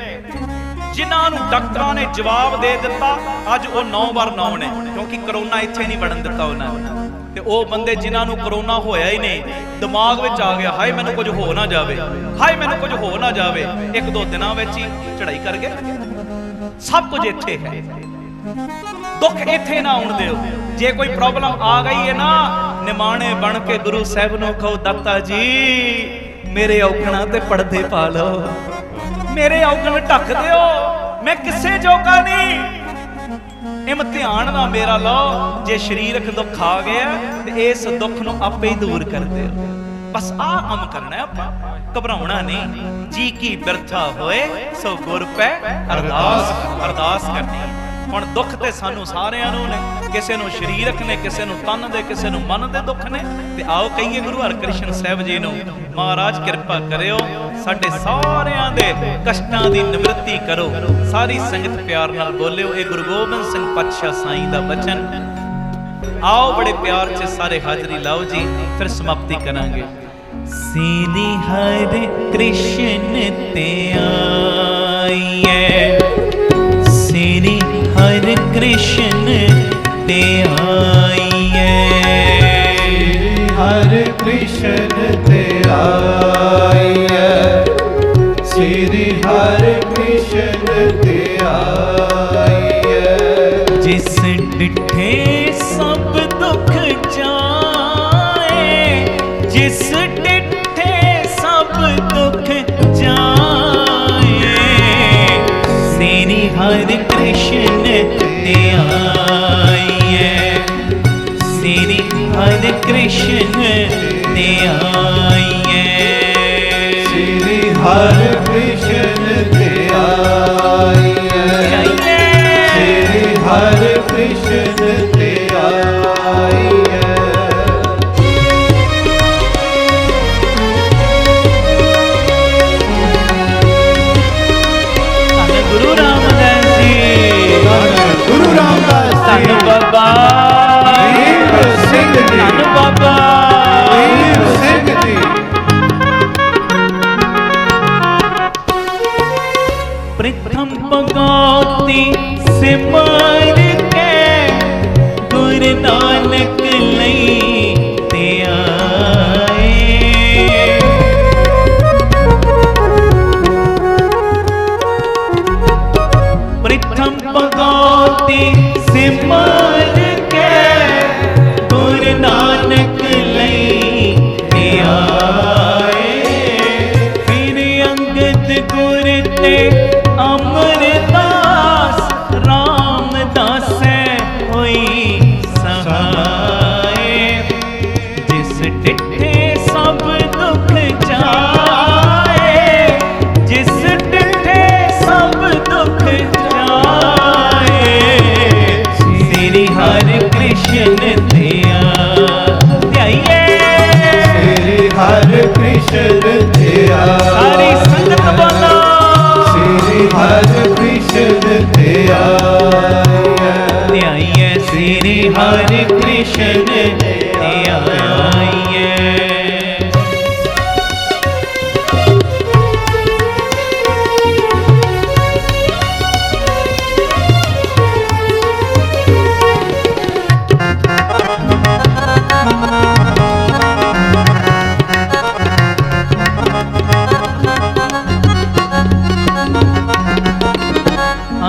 ਜਿਨ੍ਹਾਂ ਨੂੰ ਡਾਕਟਰਾਂ ਨੇ ਜਵਾਬ ਦੇ ਦਿੱਤਾ, ਅੱਜ ਉਹ 9/9 ਨੇ, ਕਿਉਂਕਿ ਕਰੋਨਾ ਇੱਥੇ ਨਹੀਂ ਵੜਨ ਦਿੱਤਾ ਉਹਨਾਂ ਨੇ। ਤੇ ਉਹ ਬੰਦੇ ਜਿਨ੍ਹਾਂ ਨੂੰ ਕਰੋਨਾ ਹੋਇਆ ਹੀ ਨਹੀਂ, ਦਿਮਾਗ ਵਿੱਚ ਆ ਗਿਆ ਹਾਏ ਮੈਨੂੰ ਕੁਝ ਹੋ ਨਾ ਜਾਵੇ, ਹਾਏ ਮੈਨੂੰ ਕੁਝ ਹੋ ਨਾ ਜਾਵੇ, 1-2 ਦਿਨਾਂ ਵਿੱਚ ਹੀ ਚੜ੍ਹਾਈ ਕਰ ਗਏ। ਸਭ ਕੁਝ ਇੱਥੇ ਹੈ, ਦੁੱਖ ਇੱਥੇ ਨਾ ਆਉਣ ਦਿਓ। ਜੇ ਕੋਈ ਪ੍ਰੋਬਲਮ ਆ ਗਈ ਹੈ ਨਾ, ਨਿਮਾਣੇ ਬਣ ਕੇ ਗੁਰੂ ਸਾਹਿਬ ਨੂੰ ਕਹੋ, ਦਾਤਾ ਜੀ ਮੇਰੇ ਔਗਣਾਂ ਤੇ ਪਰਦੇ ਪਾ ਲਓ, ਮੇਰੇ ਔਗਣ ਢੱਕ ਦਿਓ, ਮੈਂ ਕਿਸੇ ਜੋਗਾ ਨਹੀਂ, ਇਮਤਿਹਾਨ ਨਾ ਮੇਰਾ ਲਓ। ਜੇ ਸਰੀਰਕ ਦੁੱਖ ਆ ਗਿਆ ਤੇ ਇਸ ਦੁੱਖ ਨੂੰ ਆਪੇ ਹੀ ਦੂਰ ਕਰ ਦਿਓ। बस आ काम करना है आपां, घबराउणा नहीं। जी की बिरथा होए सो गुर पै अरदास, अरदास करनी है। ਹੁਣ ਦੁੱਖ ਤੇ ਸਾਨੂੰ ਸਾਰਿਆਂ ਨੂੰ ਨੇ, ਕਿਸੇ ਨੂੰ ਸਰੀਰਕ ਨੇ, ਕਿਸੇ ਨੂੰ ਤਨ ਦੇ, ਕਿਸੇ ਨੂੰ ਮਨ ਦੇ ਦੁੱਖ ਨੇ। ਤੇ ਆਓ ਕਹੀਏ ਗੁਰੂ ਹਰਕ੍ਰਿਸ਼ਨ ਸਾਹਿਬ ਜੀ ਨੂੰ, ਮਹਾਰਾਜ ਕਿਰਪਾ ਕਰਿਓ, ਸਾਡੇ ਸਾਰਿਆਂ ਦੇ ਕਸ਼ਟਾਂ ਦੀ ਨਿਵਰਤੀ ਕਰੋ। ਸਾਰੀ ਸੰਗਤ ਪਿਆਰ ਨਾਲ ਬੋਲਿਓ, ਇਹ ਗੁਰੂ ਗੋਬਿੰਦ ਸਿੰਘ ਪਾਤਸ਼ਾਹ ਸਾਈਂ ਦਾ ਬਚਨ। आओ बड़े प्यार से सारे हाजरी लाओ जी, फिर समाप्ति करांगे। श्री हरि कृष्ण ते आइए, श्री हरि कृष्ण ते आइए, हरे कृष्ण ते आइए, श्री हरे कृष्ण ते आइए। जिस डिठे सब दुख जाए, जिस डिठे सब दुख जाए, श्री हरि कृष्ण ते आइए, श्री हरि कृष्ण ते आइए, श्री हरे कृष्ण ते आइए, श्री हरे कृष्ण ते आइए। धन गुरु रामदास जी, गुरु रामदास धन बाबा वीर सिंह जी, धन बाबा वीर सिंह जी। प्रथम भगवती सिमर के गुरु नानक लैते आए, प्रथम भगवती सिमर के गुरु नानक लैते आए, फिर अंगद गुर ते अमरदास रामदास होई सहाय, जिस डिठे सब दुख जाए, जिस डिठे सब दुख जाए, श्री हरि कृष्ण ते आइए, श्री हरे कृष्ण ते सारी संगत बोलो, श्री हरे कृष्ण ते आइए, आइए श्री हरि कृष्ण ते आइए।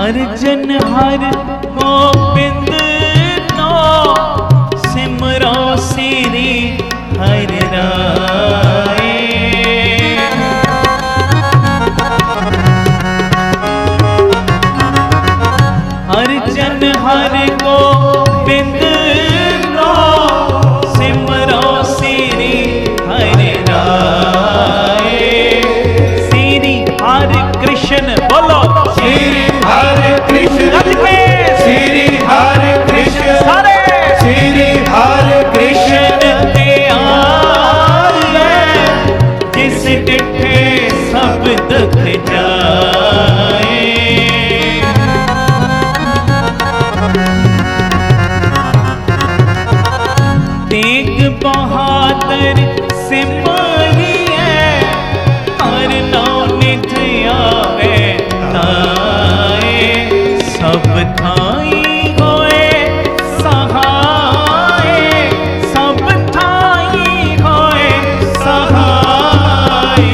अर्जन हर गोबिंद नो, सिमरो श्री हरि राय, अर्जन हर गोबिंद नो, सिमरो श्री हरि राय, श्री हरि कृष्ण बोलो, श्री हरे कृष्ण, श्री हरे कृष्ण, सारे श्री हरे कृष्ण ते आइए, जिस डिठे सब दुख जाए, तेग बहादुर सिमरिए, हर नाम निज आवे ताए, सब थाई होए सहाय, सब थाई होए सहाय,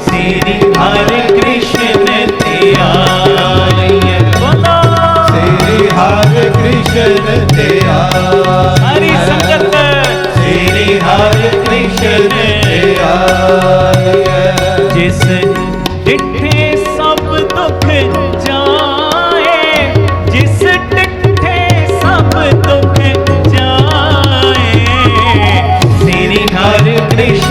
श्री हरि कृष्ण ते आइए, बोलो श्री हरे कृष्ण ते हरि आइए, संगत, श्री हरे कृष्ण ते आइए, जिस डिठे सब दुख जाए, जिस डिठे सब दुख जाए, श्री हरि कृष्ण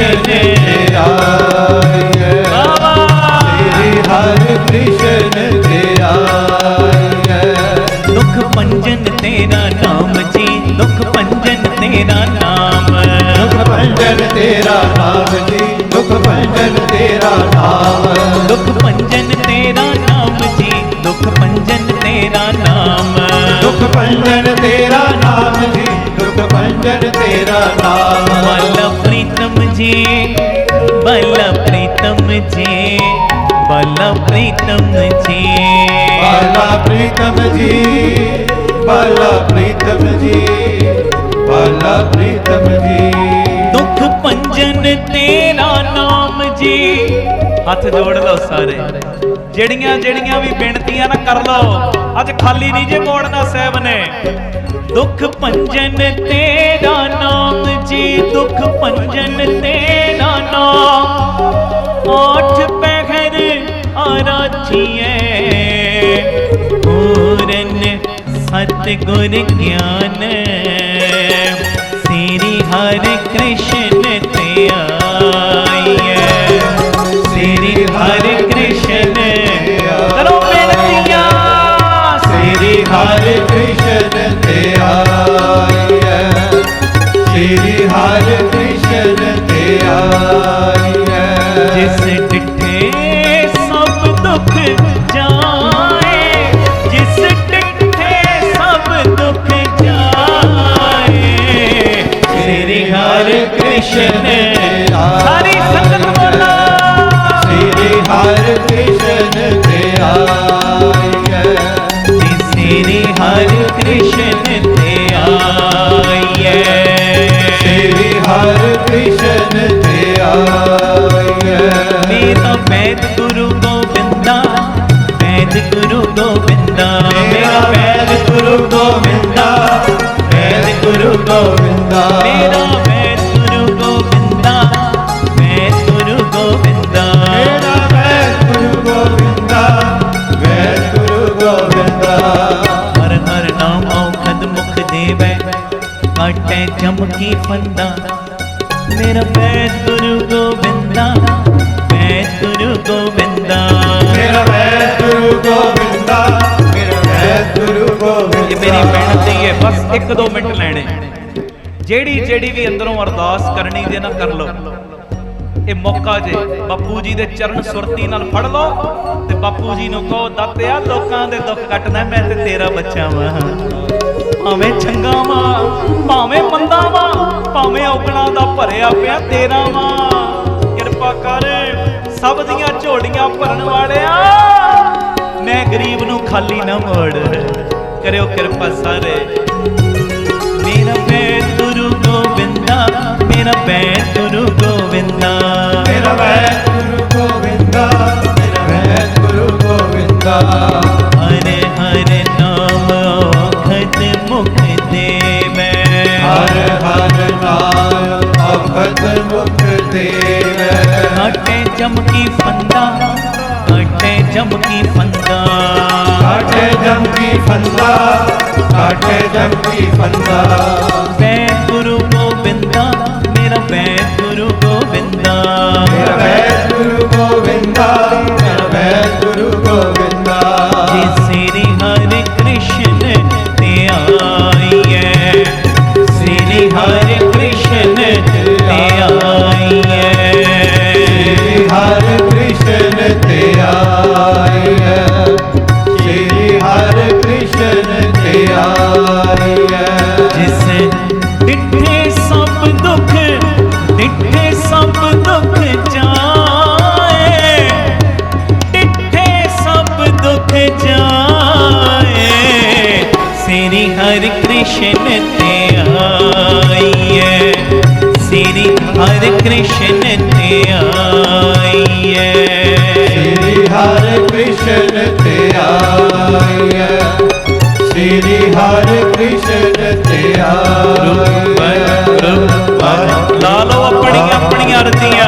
भंजन तेरा नाम जी, दुख भंजन तेरा नाम। दुख भंजन तेरा नाम जी, दुख भंजन तेरा नाम। दुख भंजन तेरा नाम जी, दुख भंजन तेरा नाम। दुख भंजन तेरा नाम जी, दुख भंजन तेरा नाम। बाला प्रीतम जी, बाला प्रीतम जी, बाला प्रीतम जी, बाला प्रीतम जी, बाला प्रीतम जी, बाला प्रीतम जी। दुख भंजन तेरा नाम जी। हथ जोड़ लो सारे, ਜਿਹੜੀਆਂ ਜਿਹੜੀਆਂ ਵੀ ਬੇਨਤੀਆਂ ਨਾ ਕਰ ਲਓ, ਅੱਜ ਖਾਲੀ ਨਹੀਂ ਜੇ ਮੋੜਨਾ ਸਾਹਿਬ ਨੇ। ਦੁੱਖ ਭੰਜਨ ਤੇਰਾ ਨਾਮ ਜੀ, ਦੁੱਖ ਭੰਜਨ ਤੇਰਾ ਨਾਮ। ਆਠ ਪਹਿਰ ਆਰਾਧੀਏ, ਪੂਰਨ ਸਤਿਗੁਰ ਗਿਆਨ। ਸ੍ਰੀ ਹਰਿ ਕ੍ਰਿਸ਼ਨ ਤੇ ਆਈਏ, ਸ੍ਰੀ ਹਰਿ ਕ੍ਰਿਸ਼ਨ ਕਰੋ ਬੇਨਤੀਆਂ। श्री हरि कृष्ण ते आइए, श्री हरि कृष्ण ते आइए। जिस डिठे सब दुख जाए, जिस डिठे सब दुख जाए, श्री हरि कृष्ण। सारी संगत बोला, श्री हरि कृष्ण ते आइए, श्री हरि कृष्ण ते आइए, श्री हरि कृष्ण ते आइए। मेरा वैद गुरु गोविंदा, वैद गुरु गोविंदा, मेरा वैद गुरु गोविंदा, वैद गुरु गोविंदा। मेरा वैद गुरु गोविंदा, वैद गुरु गोविंदा। मेरा वैद गुरु गोविंदा, वैद गुरु गोविंदा। हर हर नाम औखद मुख देवै, काटै जम की फंदा। मेरा वैद गुरु गोविंदा, वैद गुरु गोविंदा। मेरा वैद गुरु गोविंदा, मेरा वैद गुरु गोविंदा। ਇਹ ਮੇਰੀ ਬੇਨਤੀ ਹੈ, ਬਸ 1-2 ਮਿੰਟ ਲੈਣੇ। ਜਿਹੜੀ ਵੀ ਅੰਦਰੋਂ ਅਰਦਾਸ ਕਰਨੀ ਜੇ ਨਾ ਕਰ ਲਓ, ਇਹ ਮੌਕਾ ਜੇ ਬਾਪੂ ਜੀ ਦੇ ਚਰਨ ਸੁਰਤੀ ਨਾਲ ਫੜ ਲਓ ਤੇ ਬਾਪੂ ਜੀ ਨੂੰ ਕਹੋ, ਦਾਤਿਆ ਲੋਕਾਂ ਦੇ ਦੁੱਖ ਕੱਟਣਾ, ਮੈਂ ਤੇ ਤੇਰਾ ਬੱਚਾ ਵਾਂ। ਭਾਵੇਂ ਚੰਗਾ ਵਾਂ, ਭਾਵੇਂ ਮੰਦਾ ਵਾਂ, ਭਾਵੇਂ ਔਗਣਾ ਦਾ ਭਰਿਆ ਪਿਆ, ਤੇਰਾ ਵਾਂ। ਕਿਰਪਾ ਕਰ, ਸਭ ਦੀਆਂ ਝੋਲੀਆਂ ਭਰਨ ਵਾਲਿਆ, ਮੈਂ ਗਰੀਬ ਨੂੰ ਖਾਲੀ ਨਾ ਮੋੜ। ਕਰਿਓ ਕਿਰਪਾ ਸਾਰੇ। ਮੇਰਾ ਵੈਦ ਗੁਰੂ ਗੋਬਿੰਦਾ, ਮੇਰਾ ਵੈਦ ਗੁਰੂ ਗੋਬਿੰਦਾ। मेरा वैद गुरु गोविंदा, मेरा वैद गुरु गोविंदा। हरे हरे नाम औखद मुख देवै, हर हर नाम औखद मुख देवै। काटे जम की फंदा, काटे जम की फंदा। काटे जम की फंदा, काटे जम की फंदा। वैद गुरु गोविंदा, मेरा वैद गुरु गोविंदा। मेरा वैद गुरु गोविंदा, मेरा वैद गुरु गोविंदा। जी श्री हरि कृष्ण ते आइए, श्री हरि कृष्ण ते आइए, श्री हरि कृष्ण ते आइए, श्री हरि कृष्ण ते आइए। जिस डिठे सब दुख, डिठे सब दुख जाए, डिठे सब दुख जाए, श्री हरि कृष्ण ते आइए, श्री हरि कृष्ण ते आइए, श्री हरि कृष्ण ते आइए, श्री हरि कृष्ण ते आइए। ਲਾ ਲਓ ਆਪਣੀਆਂ ਆਪਣੀਆਂ ਅਰਜ਼ੀਆਂ।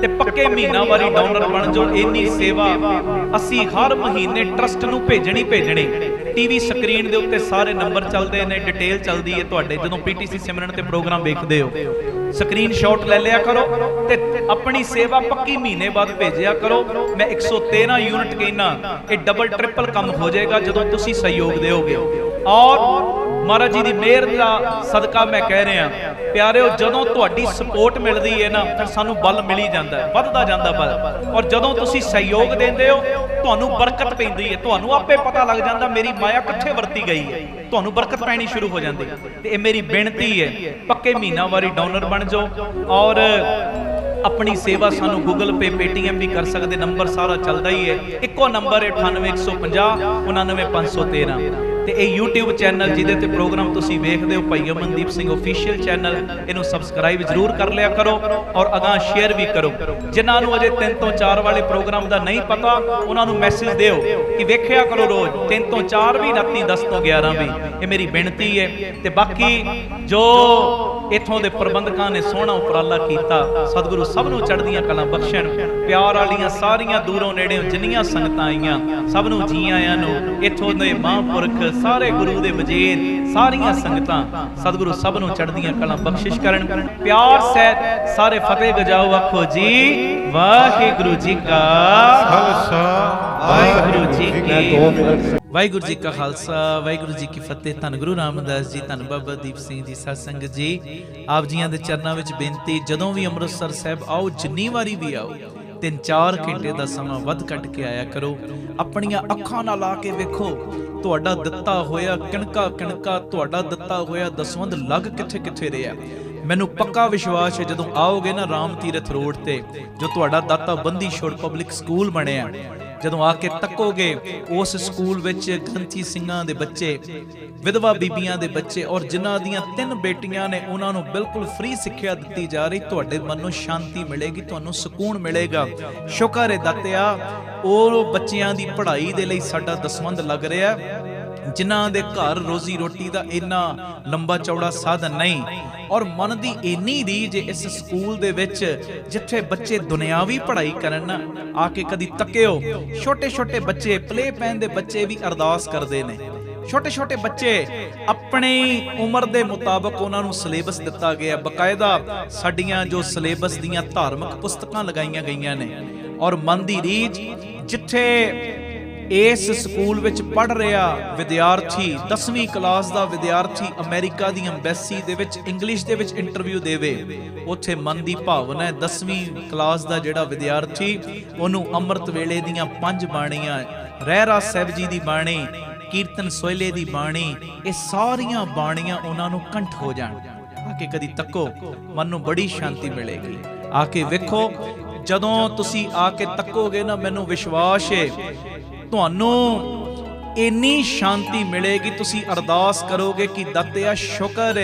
ਤੇ ਪੱਕੇ ਮਹੀਨਾਵਾਰੀ ਡੋਨਰ ਬਣ ਜਾਓ। ਇੰਨੀ ਸੇਵਾ ਅਸੀਂ ਹਰ ਮਹੀਨੇ ਟਰਸਟ ਨੂੰ ਭੇਜਣੀ ਟੀਵੀ ਸਕਰੀਨ ਦੇ ਉੱਤੇ ਸਾਰੇ ਨੰਬਰ ਚੱਲਦੇ ਨੇ, ਡਿਟੇਲ ਚੱਲਦੀ ਹੈ ਤੁਹਾਡੇ। ਜਦੋਂ ਪੀਟੀਸੀ ਸਿਮਰਨ ਤੇ ਪ੍ਰੋਗਰਾਮ ਵੇਖਦੇ ਹੋ ਸਕਰੀਨਸ਼ਾਟ ਲੈ ਲਿਆ ਕਰੋ ਤੇ ਆਪਣੀ ਸੇਵਾ ਪੱਕੀ ਮਹੀਨੇ ਬਾਅਦ ਭੇਜਿਆ ਕਰੋ। ਮੈਂ 113 ਯੂਨਿਟ ਕਹਿਣਾ, ਇਹ ਡਬਲ ਟ੍ਰਿਪਲ ਕੰਮ ਹੋ ਜਾਏਗਾ ਜਦੋਂ ਤੁਸੀਂ ਸਹਿਯੋਗ ਦਿਓਗੇ। ਔਰ ਮਹਾਰਾਜ ਜੀ ਦੀ ਮਿਹਰ ਦਾ ਸਦਕਾ ਮੈਂ ਕਹਿ ਰਿਹਾ ਪਿਆਰਿਓ, ਜਦੋਂ ਤੁਹਾਡੀ ਸਪੋਰਟ ਮਿਲਦੀ ਹੈ ਨਾ ਫਿਰ ਸਾਨੂੰ ਬਲ ਮਿਲ ਹੀ ਜਾਂਦਾ ਹੈ, ਵੱਧਦਾ ਜਾਂਦਾ ਬਲ। ਔਰ ਜਦੋਂ ਤੁਸੀਂ ਸਹਿਯੋਗ ਦਿੰਦੇ ਹੋ ਤੁਹਾਨੂੰ ਬਰਕਤ ਪੈਂਦੀ ਹੈ, ਤੁਹਾਨੂੰ ਆਪੇ ਪਤਾ ਲੱਗ ਜਾਂਦਾ ਮੇਰੀ ਮਾਇਆ ਕਿੱਥੇ ਵਰਤੀ ਗਈ ਹੈ, ਤੁਹਾਨੂੰ ਬਰਕਤ ਪੈਣੀ ਸ਼ੁਰੂ ਹੋ ਜਾਂਦੀ। ਤੇ ਇਹ ਮੇਰੀ ਬੇਨਤੀ ਹੈ, ਪੱਕੇ ਮਹੀਨਾਵਾਰੀ ਡੋਨਰ ਬਣ ਜਾਓ। ਔਰ ਆਪਣੀ ਸੇਵਾ ਸਾਨੂੰ ਗੂਗਲ ਪੇ, ਪੇਟੀਐਮ ਵੀ ਕਰ ਸਕਦੇ, ਨੰਬਰ ਸਾਰਾ ਚੱਲਦਾ ਹੀ ਹੈ। ਇੱਕੋ ਨੰਬਰ ਹੈ 98150 99513। ਤੇ ਇਹ YouTube ਚੈਨਲ ਜਿਹਦੇ ਤੇ ਪ੍ਰੋਗਰਾਮ ਤੁਸੀਂ ਵੇਖਦੇ ਹੋ ਭਾਈ ਅਮਨਦੀਪ ਸਿੰਘ ਆਫੀਸ਼ੀਅਲ ਚੈਨਲ, ਇਹਨੂੰ ਸਬਸਕ੍ਰਾਈਬ ਜ਼ਰੂਰ ਕਰ ਲਿਆ ਕਰੋ ਔਰ ਅਗਾਂਹ ਸ਼ੇਅਰ ਵੀ ਕਰੋ। ਜਿਨ੍ਹਾਂ ਨੂੰ ਅਜੇ 3 ਤੋਂ 4 ਵਾਲੇ ਪ੍ਰੋਗਰਾਮ ਦਾ ਨਹੀਂ ਪਤਾ ਉਹਨਾਂ ਨੂੰ ਮੈਸੇਜ ਦਿਓ ਕਿ ਵੇਖਿਆ ਕਰੋ ਰੋਜ਼ 3 ਤੋਂ 4 ਵੀ, ਰਾਤੀ 10 ਤੋਂ 11 ਵੀ। ਇਹ ਮੇਰੀ ਬੇਨਤੀ ਹੈ। ਤੇ ਬਾਕੀ ਜੋ ਇਥੋਂ ਦੇ ਪ੍ਰਬੰਧਕਾਂ ਨੇ ਸੋਹਣਾ ਉਪਰਾਲਾ ਕੀਤਾ, ਸਤਿਗੁਰੂ ਸਭ ਨੂੰ ਚੜ੍ਹਦੀਆਂ ਕਲਾਂ ਬਖਸ਼ਣ। ਪਿਆਰ ਵਾਲੀਆਂ ਸਾਰੀਆਂ ਦੂਰੋਂ ਨੇੜਿਓਂ ਜਿੰਨੀਆਂ ਸੰਗਤਾਂ ਆਈਆਂ ਸਭ ਨੂੰ ਜੀ ਆਇਆਂ ਨੂੰ। ਇਥੋਂ ਦੇ ਮਹਾਂਪੁਰਖ ਸਾਰੇ ਗੁਰੂ ਦੇ ਵਜ਼ੀਰ ਸਾਰੀਆਂ ਸੰਗਤਾਂ, ਸਤਿਗੁਰੂ ਸਭ ਨੂੰ ਚੜ੍ਹਦੀਆਂ ਕਲਾਂ ਬਖਸ਼ਿਸ਼ ਕਰਨ। ਪਿਆਰ ਸਹਿਤ ਸਾਰੇ ਫਤਿਹ ਗਜਾਓ, ਆਖੋ ਜੀ ਵਾਹਿਗੁਰੂ ਜੀ ਕਾ ਖਾਲਸਾ ਵਾਹਿਗੁਰੂ ਜੀ ਕੀ ਵਾਹਿਗੁਰੂ ਜੀ ਕਾ ਖਾਲਸਾ ਵਾਹਿਗੁਰੂ ਜੀ ਕੀ ਫਤਿਹ। ਧੰਨ ਗੁਰੂ ਰਾਮਦਾਸ ਜੀ, ਧੰਨ ਬਾਬਾ ਦੀਪ ਸਿੰਘ ਜੀ, ਸਾਧ ਸੰਗਤ ਜੀ, ਆਪ ਜੀਆਂ ਦੇ ਚਰਨਾਂ ਵਿੱਚ ਬੇਨਤੀ, ਜਦੋਂ ਵੀ ਅੰਮ੍ਰਿਤਸਰ ਸਾਹਿਬ ਆਓ, ਜਿੰਨੀ ਵਾਰੀ ਵੀ ਆਓ, 3-4 ਘੰਟੇ ਦਾ ਸਮਾਂ ਵੱਧ ਕੱਢ ਕੇ ਆਇਆ ਕਰੋ। ਆਪਣੀਆਂ ਅੱਖਾਂ ਨਾਲ ਆ ਕੇ ਵੇਖੋ ਤੁਹਾਡਾ ਦਿੱਤਾ ਹੋਇਆ ਕਿਣਕਾ ਤੁਹਾਡਾ ਦਿੱਤਾ ਹੋਇਆ ਦਸਵੰਧ ਲੱਗ ਕਿੱਥੇ ਰਿਹਾ। ਮੈਨੂੰ ਪੱਕਾ ਵਿਸ਼ਵਾਸ ਹੈ ਜਦੋਂ ਆਓਗੇ ਨਾ ਰਾਮ ਤੀਰਥ ਰੋਡ ਤੇ ਜੋ ਤੁਹਾਡਾ ਦਾਤਾ ਬੰਦੀ ਛੋੜ ਪਬਲਿਕ ਸਕੂਲ ਬਣਿਆ, ਜਦੋਂ ਆ ਕੇ ਤੱਕੋਗੇ ਉਸ ਸਕੂਲ ਵਿੱਚ ਗ੍ਰੰਥੀ ਸਿੰਘਾਂ ਦੇ ਬੱਚੇ, ਵਿਧਵਾ ਬੀਬੀਆਂ ਦੇ ਬੱਚੇ ਔਰ ਜਿਨ੍ਹਾਂ ਦੀਆਂ 3 ਬੇਟੀਆਂ ਨੇ ਉਹਨਾਂ ਨੂੰ ਬਿਲਕੁਲ ਫ੍ਰੀ ਸਿੱਖਿਆ ਦਿੱਤੀ ਜਾ ਰਹੀ, ਤੁਹਾਡੇ ਮਨ ਨੂੰ ਸ਼ਾਂਤੀ ਮਿਲੇਗੀ, ਤੁਹਾਨੂੰ ਸਕੂਨ ਮਿਲੇਗਾ। ਸ਼ੁਕਰ ਹੈ ਦਾਤਿਆ ਉਹ ਬੱਚਿਆਂ ਦੀ ਪੜ੍ਹਾਈ ਦੇ ਲਈ ਸਾਡਾ ਦਸਵੰਧ ਲੱਗ ਰਿਹਾ, ਜਿਨ੍ਹਾਂ ਦੇ ਘਰ ਰੋਜ਼ੀ ਰੋਟੀ ਦਾ ਇੰਨਾ ਲੰਬਾ ਚੌੜਾ ਸਾਧਨ ਨਹੀਂ। ਔਰ ਮਨ ਦੀ ਇੰਨੀ ਰੀਝ ਇਸ ਸਕੂਲ ਦੇ ਵਿੱਚ ਜਿੱਥੇ ਬੱਚੇ ਦੁਨਿਆਵੀ ਪੜ੍ਹਾਈ ਕਰਨ, ਆ ਕੇ ਕਦੀ ਤੱਕਿਓ। ਛੋਟੇ ਬੱਚੇ, ਪਲੇ ਪੈਨ ਦੇ ਬੱਚੇ ਵੀ ਅਰਦਾਸ ਕਰਦੇ ਨੇ। ਛੋਟੇ ਬੱਚੇ ਆਪਣੀ ਉਮਰ ਦੇ ਮੁਤਾਬਕ ਉਹਨਾਂ ਨੂੰ ਸਿਲੇਬਸ ਦਿੱਤਾ ਗਿਆ, ਬਕਾਇਦਾ ਸਾਡੀਆਂ ਜੋ ਸਿਲੇਬਸ ਦੀਆਂ ਧਾਰਮਿਕ ਪੁਸਤਕਾਂ ਲਗਾਈਆਂ ਗਈਆਂ ਨੇ। ਔਰ ਮਨ ਦੀ ਰੀਝ ਜਿੱਥੇ ਇਸ ਸਕੂਲ ਵਿੱਚ ਪੜ੍ਹ ਰਿਹਾ ਵਿਦਿਆਰਥੀ, 10ਵੀਂ ਕਲਾਸ ਦਾ ਵਿਦਿਆਰਥੀ ਅਮਰੀਕਾ ਦੀ ਅੰਬੈਸੀ ਦੇ ਵਿੱਚ ਇੰਗਲਿਸ਼ ਦੇ ਵਿੱਚ ਇੰਟਰਵਿਊ ਦੇਵੇ, ਉੱਥੇ ਮਨ ਦੀ ਭਾਵਨਾ ਹੈ 10ਵੀਂ ਕਲਾਸ ਦਾ ਜਿਹੜਾ ਵਿਦਿਆਰਥੀ ਉਹਨੂੰ ਅੰਮ੍ਰਿਤ ਵੇਲੇ ਦੀਆਂ 5 ਬਾਣੀਆਂ, ਰਹਿਰਾਸ ਸਾਹਿਬ ਜੀ ਦੀ ਬਾਣੀ, ਕੀਰਤਨ ਸੋਹਿਲੇ ਦੀ ਬਾਣੀ, ਇਹ ਸਾਰੀਆਂ ਬਾਣੀਆਂ ਉਹਨਾਂ ਨੂੰ ਕੰਠ ਹੋ ਜਾਣ। ਆ ਕੇ ਕਦੀ ਤੱਕੋ, ਮਨ ਨੂੰ ਬੜੀ ਸ਼ਾਂਤੀ ਮਿਲੇਗੀ। ਆ ਕੇ ਵੇਖੋ, ਜਦੋਂ ਤੁਸੀਂ ਆ ਕੇ ਤੱਕੋਗੇ ਨਾ, ਮੈਨੂੰ ਵਿਸ਼ਵਾਸ ਹੈ ਤੁਹਾਨੂੰ ਇੰਨੀ ਸ਼ਾਂਤੀ ਮਿਲੇਗੀ, ਤੁਸੀਂ ਅਰਦਾਸ ਕਰੋਗੇ ਕਿ ਦਾਤਿਆ ਸ਼ੁਕਰ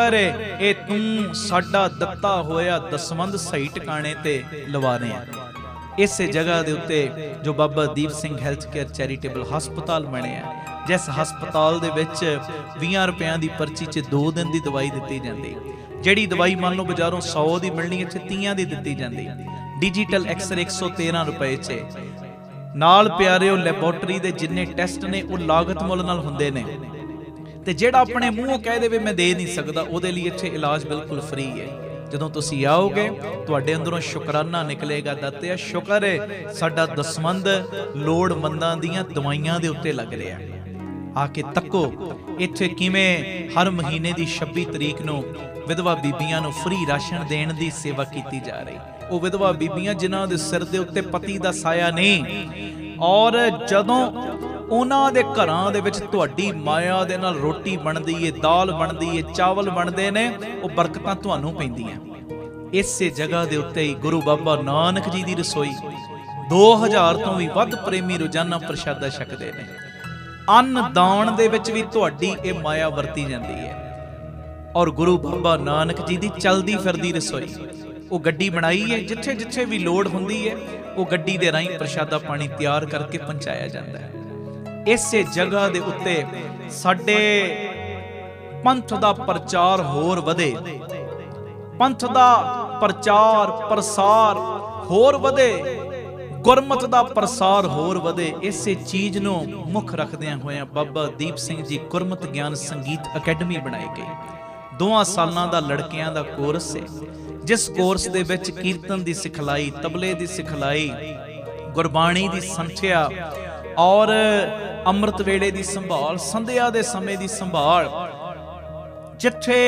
ਹੈ ਇਹ ਤੂੰ ਸਾਡਾ ਦਿੱਤਾ ਹੋਇਆ ਦਸਵੰਧ ਸਹੀ ਟਿਕਾਣੇ ਤੇ ਲਵਾ ਰਿਹਾ। ਇਸੇ ਜਗ੍ਹਾ ਦੇ ਉੱਤੇ ਜੋ ਬਾਬਾ Deep Singh health care charitable ਹਸਪਤਾਲ ਬਣਿਆ, ਜਿਸ ਹਸਪਤਾਲ ਦੇ ਵਿੱਚ 20 ਰੁਪਿਆਂ ਦੀ ਪਰਚੀ 'ਚ 2 ਦਿਨ ਦੀ ਦਵਾਈ ਦਿੱਤੀ ਜਾਂਦੀ। ਜਿਹੜੀ ਦਵਾਈ ਮੰਨ ਲਓ ਬਾਜ਼ਾਰੋਂ 100 ਦੀ ਮਿਲਣੀ, ਇੱਥੇ 30 ਦੀ ਦਿੱਤੀ ਜਾਂਦੀ। ਡਿਜੀਟਲ ਐਕਸਰੇ 113 ਰੁਪਏ 'ਚ ਨਾਲ। ਪਿਆਰਿਓ ਲੈਬੋਰਟਰੀ ਦੇ ਜਿੰਨੇ ਟੈਸਟ ਨੇ ਉਹ ਲਾਗਤ ਮੁੱਲ ਨਾਲ ਹੁੰਦੇ ਨੇ, ਤੇ ਜਿਹੜਾ ਆਪਣੇ ਮੂੰਹੋਂ ਕਹਿ ਦੇਵੇ ਮੈਂ ਦੇ ਨਹੀਂ ਸਕਦਾ, ਉਹਦੇ ਲਈ ਇੱਥੇ ਇਲਾਜ ਬਿਲਕੁਲ ਫ੍ਰੀ ਹੈ। ਜਦੋਂ ਤੁਸੀਂ ਆਓਗੇ ਤੁਹਾਡੇ ਅੰਦਰੋਂ ਸ਼ੁਕਰਾਨਾ ਨਿਕਲੇਗਾ, ਦਾਤਿਆ ਸ਼ੁਕਰ ਹੈ ਸਾਡਾ ਦਸਵੰਧ ਲੋੜਵੰਦਾਂ ਦੀਆਂ ਦਵਾਈਆਂ ਦੇ ਉੱਤੇ ਲੱਗ ਰਿਹਾ। ਆ ਕੇ ਤੱਕੋ ਇੱਥੇ ਕਿਵੇਂ ਹਰ ਮਹੀਨੇ ਦੀ 26 ਤਰੀਕ ਨੂੰ ਵਿਧਵਾ ਬੀਬੀਆਂ ਨੂੰ ਫ੍ਰੀ ਰਾਸ਼ਨ ਦੇਣ ਦੀ ਸੇਵਾ ਕੀਤੀ ਜਾ ਰਹੀ। ਉਹ ਵਿਧਵਾ ਬੀਬੀਆਂ ਜਿਨ੍ਹਾਂ ਦੇ ਸਿਰ ਦੇ ਉੱਤੇ ਪਤੀ ਦਾ ਸਾਇਆ ਨਹੀਂ, ਔਰ ਜਦੋਂ ਉਹਨਾਂ ਦੇ ਘਰਾਂ ਦੇ ਵਿੱਚ ਤੁਹਾਡੀ ਮਾਇਆ ਦੇ ਨਾਲ ਰੋਟੀ ਬਣਦੀ ਏ, ਦਾਲ ਬਣਦੀ ਏ, ਚਾਵਲ ਬਣਦੇ ਨੇ, ਉਹ ਬਰਕਤਾਂ ਤੁਹਾਨੂੰ ਪੈਂਦੀਆਂ। ਇਸੇ ਜਗ੍ਹਾ ਦੇ ਉੱਤੇ ਹੀ ਗੁਰੂ ਬਾਬਾ ਨਾਨਕ ਜੀ ਦੀ ਰਸੋਈ 2000 ਤੋਂ ਵੀ ਵੱਧ ਪ੍ਰੇਮੀ ਰੋਜ਼ਾਨਾ ਪ੍ਰਸ਼ਾਦਾ ਛਕਦੇ ਨੇ। ਅੰਨ ਦਾਨ ਦੇ ਵਿੱਚ ਵੀ ਤੁਹਾਡੀ ਇਹ ਮਾਇਆ ਵਰਤੀ ਜਾਂਦੀ ਹੈ। ਔਰ ਗੁਰੂ ਬਾਬਾ ਨਾਨਕ ਜੀ ਦੀ ਚਲਦੀ ਫਿਰਦੀ ਰਸੋਈ, ਉਹ ਗੱਡੀ ਬਣਾਈ ਹੈ, ਜਿੱਥੇ ਜਿੱਥੇ ਵੀ ਲੋੜ ਹੁੰਦੀ ਹੈ ਉਹ ਗੱਡੀ ਦੇ ਰਾਹੀਂ ਪ੍ਰਸ਼ਾਦਾ ਪਾਣੀ ਤਿਆਰ ਕਰਕੇ ਪਹੁੰਚਾਇਆ ਜਾਂਦਾ ਹੈ। ਇਸੇ ਜਗ੍ਹਾ ਦੇ ਉੱਤੇ ਸਾਡੇ ਪੰਥ ਦਾ ਪ੍ਰਚਾਰ ਹੋਰ ਵਧੇ, ਪੰਥ ਦਾ ਪ੍ਰਚਾਰ ਪ੍ਰਸਾਰ ਹੋਰ ਵਧੇ, ਗੁਰਮਤਿ ਦਾ ਪ੍ਰਸਾਰ ਹੋਰ ਵਧੇ। ਇਸੇ ਚੀਜ਼ ਨੂੰ ਮੁੱਖ ਰੱਖਦਿਆਂ ਹੋਇਆਂ ਬਾਬਾ ਦੀਪ ਸਿੰਘ ਜੀ ਗੁਰਮਤਿ ਗਿਆਨ ਸੰਗੀਤ ਅਕੈਡਮੀ ਬਣਾਈ ਗਈ। 2 ਸਾਲਾਂ ਦਾ ਲੜਕਿਆਂ ਦਾ ਕੋਰਸ ਹੈ, ਜਿਸ ਕੋਰਸ ਦੇ ਵਿੱਚ ਕੀਰਤਨ ਦੀ ਸਿਖਲਾਈ, ਤਬਲੇ ਦੀ ਸਿਖਲਾਈ, ਗੁਰਬਾਣੀ ਦੀ ਸੰਥਿਆ ਔਰ ਅੰਮ੍ਰਿਤ ਵੇਲੇ ਦੀ ਸੰਭਾਲ, ਸੰਧਿਆ ਦੇ ਸਮੇਂ ਦੀ ਸੰਭਾਲ, ਜਿੱਥੇ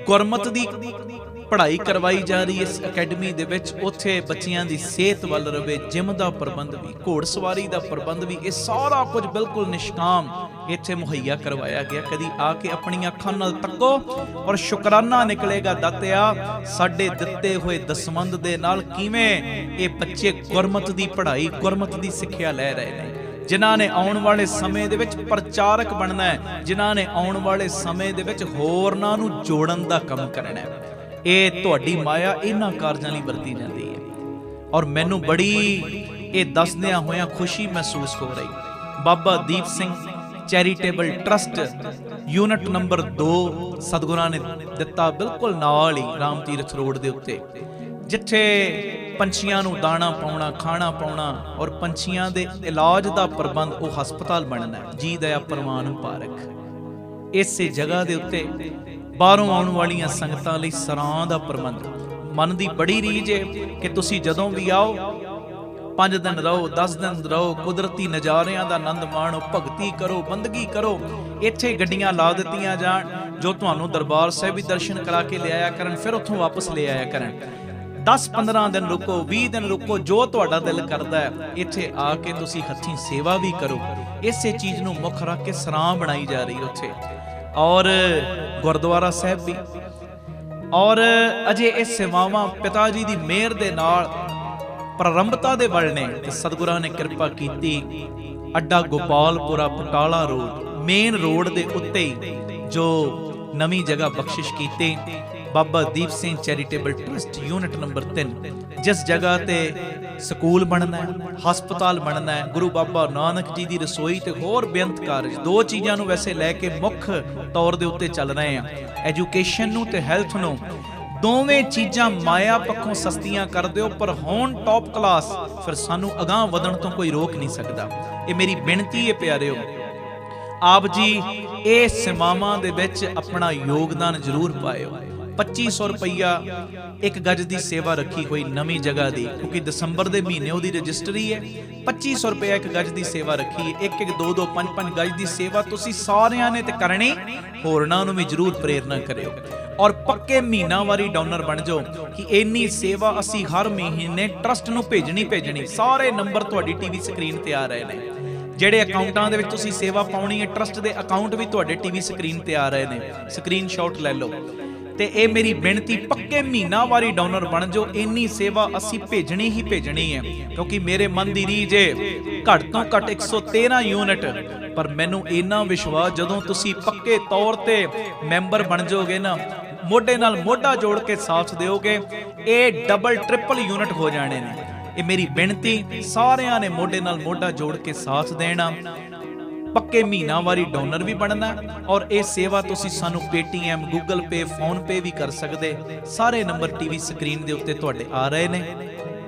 ਗੁਰਮਤਿ ਦੀ ਪੜ੍ਹਾਈ ਕਰਵਾਈ ਜਾ ਰਹੀ ਇਸ ਅਕੈਡਮੀ ਦੇ ਵਿੱਚ, ਉੱਥੇ ਬੱਚਿਆਂ ਦੀ ਸਿਹਤ ਵੱਲ ਰਵੇ, ਜਿਮ ਦਾ ਪ੍ਰਬੰਧ ਵੀ, ਘੋੜਸਵਾਰੀ ਦਾ ਪ੍ਰਬੰਧ ਵੀ, ਇਹ ਸਾਰਾ ਕੁਝ ਬਿਲਕੁਲ ਨਿਸ਼ਕਾਮ ਇੱਥੇ ਮੁਹੱਈਆ ਕਰਵਾਇਆ ਗਿਆ। ਕਦੀ ਆ ਕੇ ਆਪਣੀਆਂ ਅੱਖਾਂ ਨਾਲ ਤੱਕੋ ਔਰ ਸ਼ੁਕਰਾਨਾ ਨਿਕਲੇਗਾ ਦਾਤਿਆ ਸਾਡੇ ਦਿੱਤੇ ਹੋਏ ਦਸਵੰਧ ਦੇ ਨਾਲ ਕਿਵੇਂ ਇਹ ਬੱਚੇ ਗੁਰਮਤਿ ਦੀ ਪੜ੍ਹਾਈ, ਗੁਰਮਤਿ ਦੀ ਸਿੱਖਿਆ ਲੈ ਰਹੇ ਨੇ, ਜਿਨ੍ਹਾਂ ਨੇ ਆਉਣ ਵਾਲੇ ਸਮੇਂ ਦੇ ਵਿੱਚ ਪ੍ਰਚਾਰਕ ਬਣਨਾ ਹੈ, ਜਿਨ੍ਹਾਂ ਨੇ ਆਉਣ ਵਾਲੇ ਸਮੇਂ ਦੇ ਵਿੱਚ ਹੋਰਨਾਂ ਨੂੰ ਜੋੜਨ ਦਾ ਕੰਮ ਕਰਨਾ ਹੈ। ਇਹ ਤੁਹਾਡੀ ਮਾਇਆ ਇਹਨਾਂ ਕਾਰਜਾਂ ਲਈ ਵਰਤੀ ਜਾਂਦੀ ਹੈ ਔਰ ਮੈਨੂੰ ਬੜੀ ਇਹ ਦੱਸਦਿਆਂ ਹੋਇਆਂ ਖੁਸ਼ੀ ਮਹਿਸੂਸ ਹੋ ਰਹੀ। Baba Deep Singh charitable trust unit number 2 ਸਤਿਗੁਰਾਂ ਨੇ ਦਿੱਤਾ, ਬਿਲਕੁਲ ਨਾਲ ਹੀ ਰਾਮ ਤੀਰਥ ਰੋਡ ਦੇ ਉੱਤੇ, ਜਿੱਥੇ ਪੰਛੀਆਂ ਨੂੰ ਦਾਣਾ ਪਾਉਣਾ, ਖਾਣਾ ਪਾਉਣਾ ਔਰ ਪੰਛੀਆਂ ਦੇ ਇਲਾਜ ਦਾ ਪ੍ਰਬੰਧ, ਉਹ ਹਸਪਤਾਲ ਬਣਨਾ ਹੈ, ਜੀ ਦਇਆ ਪ੍ਰਵਾਨ ਪਾਰਕ। ਇਸੇ ਜਗ੍ਹਾ ਦੇ ਉੱਤੇ ਬਾਹਰੋਂ ਆਉਣ ਵਾਲੀਆਂ ਸੰਗਤਾਂ ਲਈ ਸਰਾਂ ਦਾ ਪ੍ਰਬੰਧ। ਮਨ ਦੀ ਬੜੀ ਰੀਝ ਹੈ ਕਿ ਤੁਸੀਂ ਜਦੋਂ ਵੀ ਆਓ 5 ਦਿਨ ਰਹੋ, 10 ਦਿਨ ਰਹੋ, ਕੁਦਰਤੀ ਨਜ਼ਾਰਿਆਂ ਦਾ ਆਨੰਦ ਮਾਣੋ, ਭਗਤੀ ਕਰੋ, ਬੰਦਗੀ ਕਰੋ। ਇੱਥੇ ਗੱਡੀਆਂ ਲਾ ਦਿੱਤੀਆਂ ਜਾਣ ਜੋ ਤੁਹਾਨੂੰ ਦਰਬਾਰ ਸਾਹਿਬ ਵੀ ਦਰਸ਼ਨ ਕਰਾ ਕੇ ਲਿਆਇਆ ਕਰਨ, ਫਿਰ ਉੱਥੋਂ ਵਾਪਸ ਲੈ ਆਇਆ ਕਰਨ। 10-15 ਦਿਨ ਰੁਕੋ, 20 ਦਿਨ ਰੁਕੋ, ਜੋ ਤੁਹਾਡਾ ਦਿਲ ਕਰਦਾ ਹੈ। ਇੱਥੇ ਆ ਕੇ ਤੁਸੀਂ ਹੱਥੀਂ ਸੇਵਾ ਵੀ ਕਰੋ। ਇਸੇ ਚੀਜ਼ ਨੂੰ ਮੁੱਖ ਰੱਖ ਕੇ ਸਰਾਂ ਬਣਾਈ ਜਾ ਰਹੀ ਉੱਥੇ, ਔਰ ਗੁਰਦੁਆਰਾ ਸਾਹਿਬ ਵੀ। ਔਰ ਅਜੇ ਇਹ ਸੇਵਾਵਾਂ ਪਿਤਾ ਜੀ ਦੀ ਮਿਹਰ ਦੇ ਨਾਲ ਪ੍ਰਾਰੰਭਤਾ ਦੇ ਵੱਲ ਨੇ ਤੇ ਸਤਿਗੁਰਾਂ ਨੇ ਕਿਰਪਾ ਕੀਤੀ। ਅੱਡਾ Gopalpura Batala road, main road ਦੇ ਉੱਤੇ ਹੀ ਜੋ ਨਵੀਂ ਜਗ੍ਹਾ ਬਖਸ਼ਿਸ਼ ਕੀਤੀ, Baba Deep Singh charitable trust unit number 3, ਜਿਸ ਜਗ੍ਹਾ ਤੇ ਸਕੂਲ ਬਣਨਾ ਹੈ, ਹਸਪਤਾਲ ਬਣਨਾ ਹੈ, ਗੁਰੂ ਬਾਬਾ ਨਾਨਕ ਜੀ ਦੀ ਰਸੋਈ ਤੇ ਹੋਰ ਬੇਅੰਤ ਕਾਰਜ। 2 ਚੀਜ਼ਾਂ ਨੂੰ ਵੈਸੇ ਲੈ ਕੇ ਮੁੱਖ ਤੌਰ ਦੇ ਉੱਤੇ ਚੱਲ ਰਹੇ ਆ, ਐਜੂਕੇਸ਼ਨ ਨੂੰ ਤੇ ਹੈਲਥ ਨੂੰ। ਦੋਵੇਂ ਚੀਜ਼ਾਂ ਮਾਇਆ ਪੱਖੋਂ ਸਸਤੀਆਂ ਕਰ ਦਿਓ, ਪਰ ਹੋਣ ਟੌਪ ਕਲਾਸ, ਫਿਰ ਸਾਨੂੰ ਅਗਾਂਹ ਵਧਣ ਤੋਂ ਕੋਈ ਰੋਕ ਨਹੀਂ ਸਕਦਾ। ਇਹ ਮੇਰੀ ਬੇਨਤੀ ਹੈ ਪਿਆਰਿਓ, ਆਪ ਜੀ ਇਹ ਸੇਵਾਵਾਂ ਦੇ ਵਿੱਚ ਆਪਣਾ ਯੋਗਦਾਨ ਜ਼ਰੂਰ ਪਾਇਓ। 2500 ਰੁਪਈਆ ਇੱਕ ਗੱਜ ਦੀ ਸੇਵਾ ਰੱਖੀ ਹੋਈ ਨਵੀਂ ਜਗ੍ਹਾ ਦੀ, ਕਿਉਂਕਿ ਦਸੰਬਰ ਦੇ ਮਹੀਨੇ ਉਹਦੀ ਰਜਿਸਟਰੀ ਹੈ। 2500 ਰੁਪਈਆ ਇੱਕ ਗੱਜ ਦੀ ਸੇਵਾ ਰੱਖੀ ਹੈ। 1-1, 2-2, 5-5 ਗੱਜ ਦੀ ਸੇਵਾ ਤੁਸੀਂ ਸਾਰਿਆਂ ਨੇ ਤੇ ਕਰਨੀ, ਹੋਰਨਾਂ ਨੂੰ ਵੀ ਜ਼ਰੂਰ ਪ੍ਰੇਰਨਾ ਕਰਿਓ ਔਰ ਪੱਕੇ ਮਹੀਨਾਵਾਰੀ ਡੋਨਰ ਬਣ ਜਾਓ ਕਿ ਇੰਨੀ ਸੇਵਾ ਅਸੀਂ ਹਰ ਮਹੀਨੇ ਟਰਸਟ ਨੂੰ ਭੇਜਣੀ। ਸਾਰੇ ਨੰਬਰ ਤੁਹਾਡੀ ਟੀਵੀ ਸਕਰੀਨ ਤੇ ਆ ਰਹੇ ਨੇ। ਜਿਹੜੇ ਅਕਾਊਂਟਾਂ ਦੇ ਵਿੱਚ ਤੁਸੀਂ ਸੇਵਾ ਪਾਉਣੀ ਹੈ, ਟਰਸਟ ਦੇ ਅਕਾਊਂਟ ਵੀ ਤੁਹਾਡੇ ਟੀਵੀ ਸਕਰੀਨ ਤੇ ਆ ਰਹੇ ਨੇ, ਸਕਰੀਨਸ਼ਾਟ ਲੈ ਲਓ। ਤੇ ਇਹ ਮੇਰੀ ਬੇਨਤੀ, ਪੱਕੇ ਮਹੀਨਾਵਾਰੀ ਡੋਨਰ ਬਣ ਜਾਓ। ਇੰਨੀ ਸੇਵਾ ਅਸੀਂ ਭੇਜਣੀ ਹੀ ਭੇਜਣੀ ਹੈ, ਕਿਉਂਕਿ ਮੇਰੇ ਮਨ ਦੀ ਰੀਝ ਹੈ ਘੱਟ ਤੋਂ ਘੱਟ 113 ਯੂਨਿਟ। ਪਰ ਮੈਨੂੰ ਇੰਨਾ ਵਿਸ਼ਵਾਸ, ਜਦੋਂ ਤੁਸੀਂ ਪੱਕੇ ਤੌਰ ਤੇ ਮੈਂਬਰ ਬਣ ਜਾਓਗੇ ਨਾ, ਮੋਢੇ ਨਾਲ ਮੋਢਾ ਜੋੜ ਕੇ ਸਾਥ ਦਿਓਗੇ, ਇਹ ਡਬਲ ਟ੍ਰਿਪਲ ਯੂਨਿਟ ਹੋ ਜਾਣੇ ਨੇ। ਇਹ ਮੇਰੀ ਬੇਨਤੀ, ਸਾਰਿਆਂ ਨੇ ਮੋਢੇ ਨਾਲ ਮੋਢਾ ਜੋੜ ਕੇ ਸਾਥ ਦੇਣਾ, ਪੱਕੇ ਮਹੀਨਾਵਾਰੀ ਡੋਨਰ ਵੀ ਬਣਨਾ ਔਰ ਇਹ ਸੇਵਾ ਤੁਸੀਂ ਸਾਨੂੰ ਪੇਟੀਐਮ, ਗੂਗਲ ਪੇ, ਫੋਨ ਪੇ ਵੀ ਕਰ ਸਕਦੇ। ਸਾਰੇ ਨੰਬਰ ਟੀਵੀ ਸਕਰੀਨ ਦੇ ਉੱਤੇ ਤੁਹਾਡੇ ਆ ਰਹੇ ਨੇ।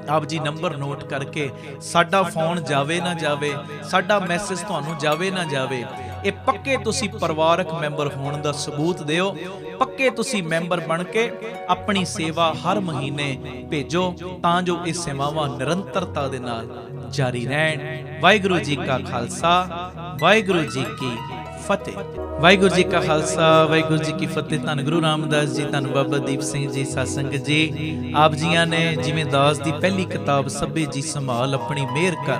ਆਪ ਜੀ ਨੰਬਰ ਨੋਟ ਕਰਕੇ, ਸਾਡਾ ਫੋਨ ਜਾਵੇ ਨਾ ਜਾਵੇ, ਸਾਡਾ ਮੈਸੇਜ ਤੁਹਾਨੂੰ ਜਾਵੇ ਨਾ ਜਾਵੇ, ਇਹ ਪੱਕੇ ਤੁਸੀਂ ਪਰਿਵਾਰਕ ਮੈਂਬਰ ਹੋਣ ਦਾ ਸਬੂਤ ਦਿਓ। ਪੱਕੇ ਤੁਸੀਂ ਮੈਂਬਰ ਬਣ ਕੇ ਆਪਣੀ ਸੇਵਾ ਹਰ ਮਹੀਨੇ ਭੇਜੋ, ਤਾਂ ਜੋ ਇਹ ਸੇਵਾਵਾਂ ਨਿਰੰਤਰਤਾ ਦੇ ਨਾਲ ਜਾਰੀ ਰਹਿਣ। ਵਾਹਿਗੁਰੂ ਜੀ ਕਾ ਖਾਲਸਾ, ਵਾਹਿਗੁਰੂ ਜੀ ਕੀ ਫਤਿਹ। ਵਾਹਿਗੁਰੂ ਜੀ ਕਾ ਖਾਲਸਾ, ਵਾਹਿਗੁਰੂ ਜੀ ਕੀ ਫਤਿਹ। ਧੰਨ ਗੁਰੂ ਰਾਮਦਾਸ ਜੀ, ਧੰਨ ਬਾਬਾ ਦੀਪ ਸਿੰਘ ਜੀ, ਸਾਧ ਸੰਗਤ ਜੀ। ਆਪ ਜੀਆਂ ਨੇ ਜਿਵੇਂ ਦਾਸ ਦੀ ਪਹਿਲੀ ਕਿਤਾਬ ਸਭੇ ਜੀ ਸੰਭਾਲ ਆਪਣੀ ਮਿਹਰ ਕਰ,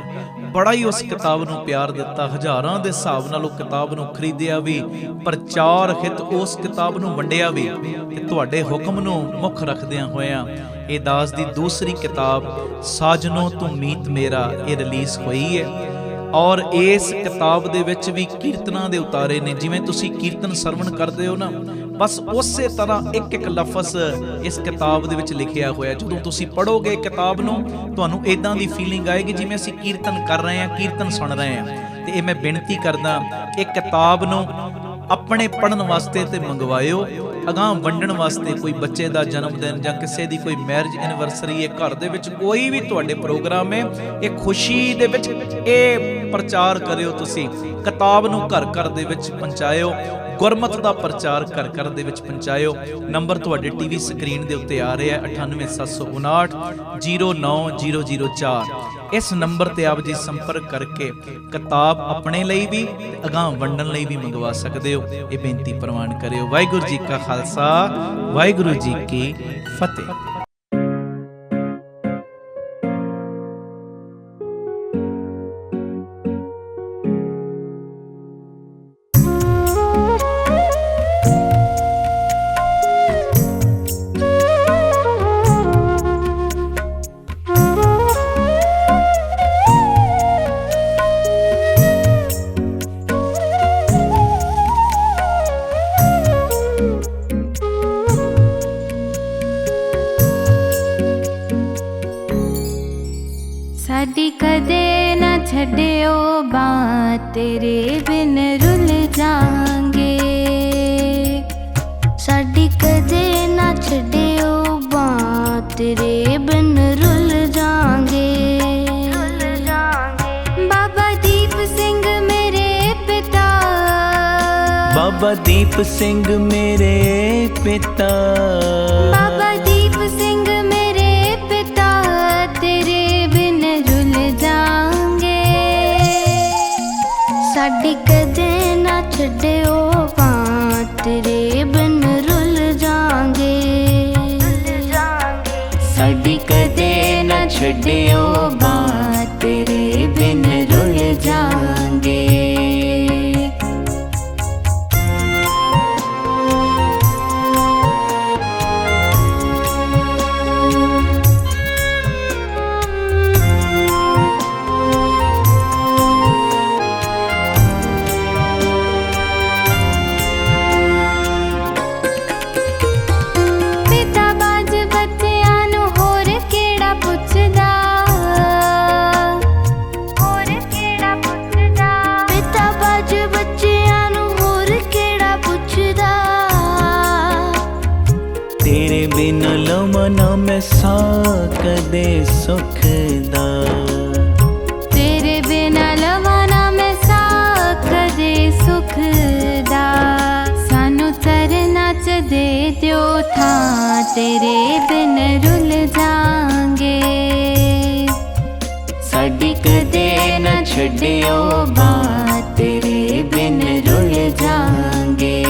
ਬੜਾ ਹੀ ਉਸ ਕਿਤਾਬ ਨੂੰ ਪਿਆਰ ਦਿੱਤਾ। ਹਜ਼ਾਰਾਂ ਦੇ ਹਿਸਾਬ ਨਾਲ ਉਹ ਕਿਤਾਬ ਨੂੰ ਖਰੀਦਿਆ ਵੀ, ਪ੍ਰਚਾਰ ਹਿਤ ਉਸ ਕਿਤਾਬ ਨੂੰ ਵੰਡਿਆ ਵੀ, ਤੇ ਤੁਹਾਡੇ ਹੁਕਮ ਨੂੰ ਮੁੱਖ ਰੱਖਦਿਆਂ ਹੋਇਆਂ ਇਹ ਦਾਸ ਦੀ ਦੂਸਰੀ ਕਿਤਾਬ ਸਾਜਨੋ ਤੂੰ ਮੀਤ ਮੇਰਾ, ਇਹ ਰਿਲੀਜ਼ ਹੋਈ ਹੈ। ਔਰ ਇਸ ਕਿਤਾਬ ਦੇ ਵਿੱਚ ਵੀ ਕੀਰਤਨਾਂ ਦੇ ਉਤਾਰੇ ਨੇ। ਜਿਵੇਂ ਤੁਸੀਂ ਕੀਰਤਨ ਸਰਵਣ ਕਰਦੇ ਹੋ ਨਾ, ਬਸ ਉਸੇ ਤਰ੍ਹਾਂ ਇੱਕ ਲਫ਼ਜ਼ ਇਸ ਕਿਤਾਬ ਦੇ ਵਿੱਚ ਲਿਖਿਆ ਹੋਇਆ। ਜਦੋਂ ਤੁਸੀਂ ਪੜ੍ਹੋਗੇ ਕਿਤਾਬ ਨੂੰ, ਤੁਹਾਨੂੰ ਇਦਾਂ ਦੀ ਫੀਲਿੰਗ ਆਏਗੀ ਜਿਵੇਂ ਅਸੀਂ ਕੀਰਤਨ ਕਰ ਰਹੇ ਹਾਂ, ਕੀਰਤਨ ਸੁਣ ਰਹੇ ਹਾਂ। ਤੇ ਇਹ ਮੈਂ ਬੇਨਤੀ ਕਰਦਾ, ਇਹ ਕਿਤਾਬ ਨੂੰ ਆਪਣੇ ਪੜ੍ਹਨ ਵਾਸਤੇ ਤੇ ਮੰਗਵਾਇਓ ਅਗਾਂਹ ਵੰਡਣ ਵਾਸਤੇ। ਕੋਈ ਬੱਚੇ ਦਾ ਜਨਮ ਦਿਨ ਜਾਂ ਕਿਸੇ ਦੀ ਕੋਈ ਮੈਰਿਜ ਐਨਵਰਸਰੀ ਹੈ, ਘਰ ਦੇ ਵਿੱਚ ਕੋਈ ਵੀ ਤੁਹਾਡੇ ਪ੍ਰੋਗਰਾਮ ਹੈ, ਇਹ ਖੁਸ਼ੀ ਦੇ ਵਿੱਚ ਇਹ ਪ੍ਰਚਾਰ ਕਰਿਓ। ਤੁਸੀਂ ਕਿਤਾਬ ਨੂੰ ਘਰ ਘਰ ਦੇ ਵਿੱਚ ਪਹੁੰਚਾਇਓ, ਗੁਰਮਤਿ ਦਾ ਪ੍ਰਚਾਰ ਘਰ ਘਰ ਦੇ ਵਿੱਚ ਪਹੁੰਚਾਇਓ। ਨੰਬਰ ਤੁਹਾਡੇ ਟੀਵੀ ਸਕਰੀਨ ਦੇ ਉੱਤੇ ਆ ਰਿਹਾ 9875909004। ਇਸ ਨੰਬਰ ਤੇ ਆਪ ਜੀ ਸੰਪਰਕ ਕਰਕੇ ਕਿਤਾਬ ਆਪਣੇ ਲਈ ਵੀ ਤੇ ਅਗਾਂਹ ਵੰਡਣ ਲਈ ਵੀ ਮੰਗਵਾ ਸਕਦੇ ਹੋ। ਇਹ ਬੇਨਤੀ ਪ੍ਰਵਾਨ ਕਰਿਓ। ਵਾਹਿਗੁਰੂ ਜੀ ਕਾ ਖਾਲਸਾ, ਵਾਹਿਗੁਰੂ ਜੀ ਕੀ ਫਤਿਹ। साडी कदे न छड्डियो बात, तेरे बिन रुल जांगे। साडी कदे न छड्डियो बात, तेरे बिन रुल जांगे। बाबा दीप सिंह मेरे पिता, बाबा दीप सिंह मेरे पिता, बाबा दीप सिंह मेरे पिता, तेरे बिन रुल जांगे। साडी कदे ना छड्डियो बात, तेरे बिन रुल जांगे। साडी कदे न छड्डियो बात, तेरे बिन रुल जांगे। पिता बाज बच्चियां नूं होर किहड़ा पुछदा, होर किहड़ा पुछदा। पिता बाज बच्चियां नूं होर किहड़ा पुछदा। तेरे बिन लवां ना मैं सा कदे सुख दा, तेरे बिना लवाना मैं सा कदे सुख दा। सानू तरना च दे दियो था, तेरे बिन रुल जांगे। साडी कदे न छड्डियो बात, तेरे बिन रुल जांगे।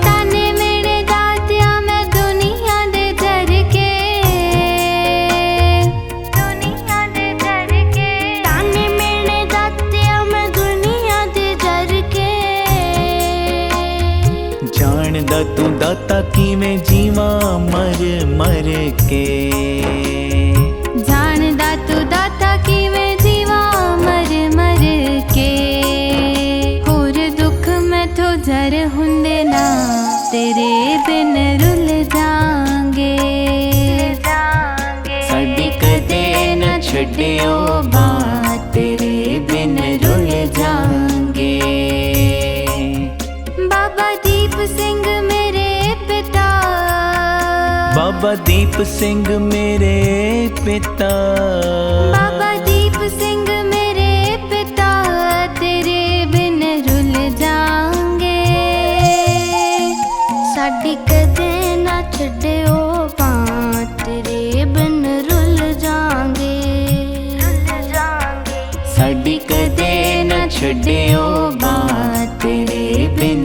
ताने मेरे दातिया मैं दुनिया दे डर के, दुनिया दे डर के। ताने मेरे दातिया मैं दुनिया दे डर के। जाणदा तू दाता किवें जीवां मर मर के, जानदा तू दाता किवें जीवा मर मर के। होर दुख मैथों जर हुंदे ना, तेरे बिन रुल जांगे। साडी कदे न छड्डियो बात, तेरे बिन रुल जांगे। बाबा दीप सिंह मेरे पिता, बाबा दीप सिंह मेरे पिता, बाबा दीप सिंह मेरे पिता, तेरे बिन रुल जांगे। साडी कदे ना छड्डियो बात, तेरे बिन रुल जांगे। साडी कदे न छड्डियो बात, तेरे बिन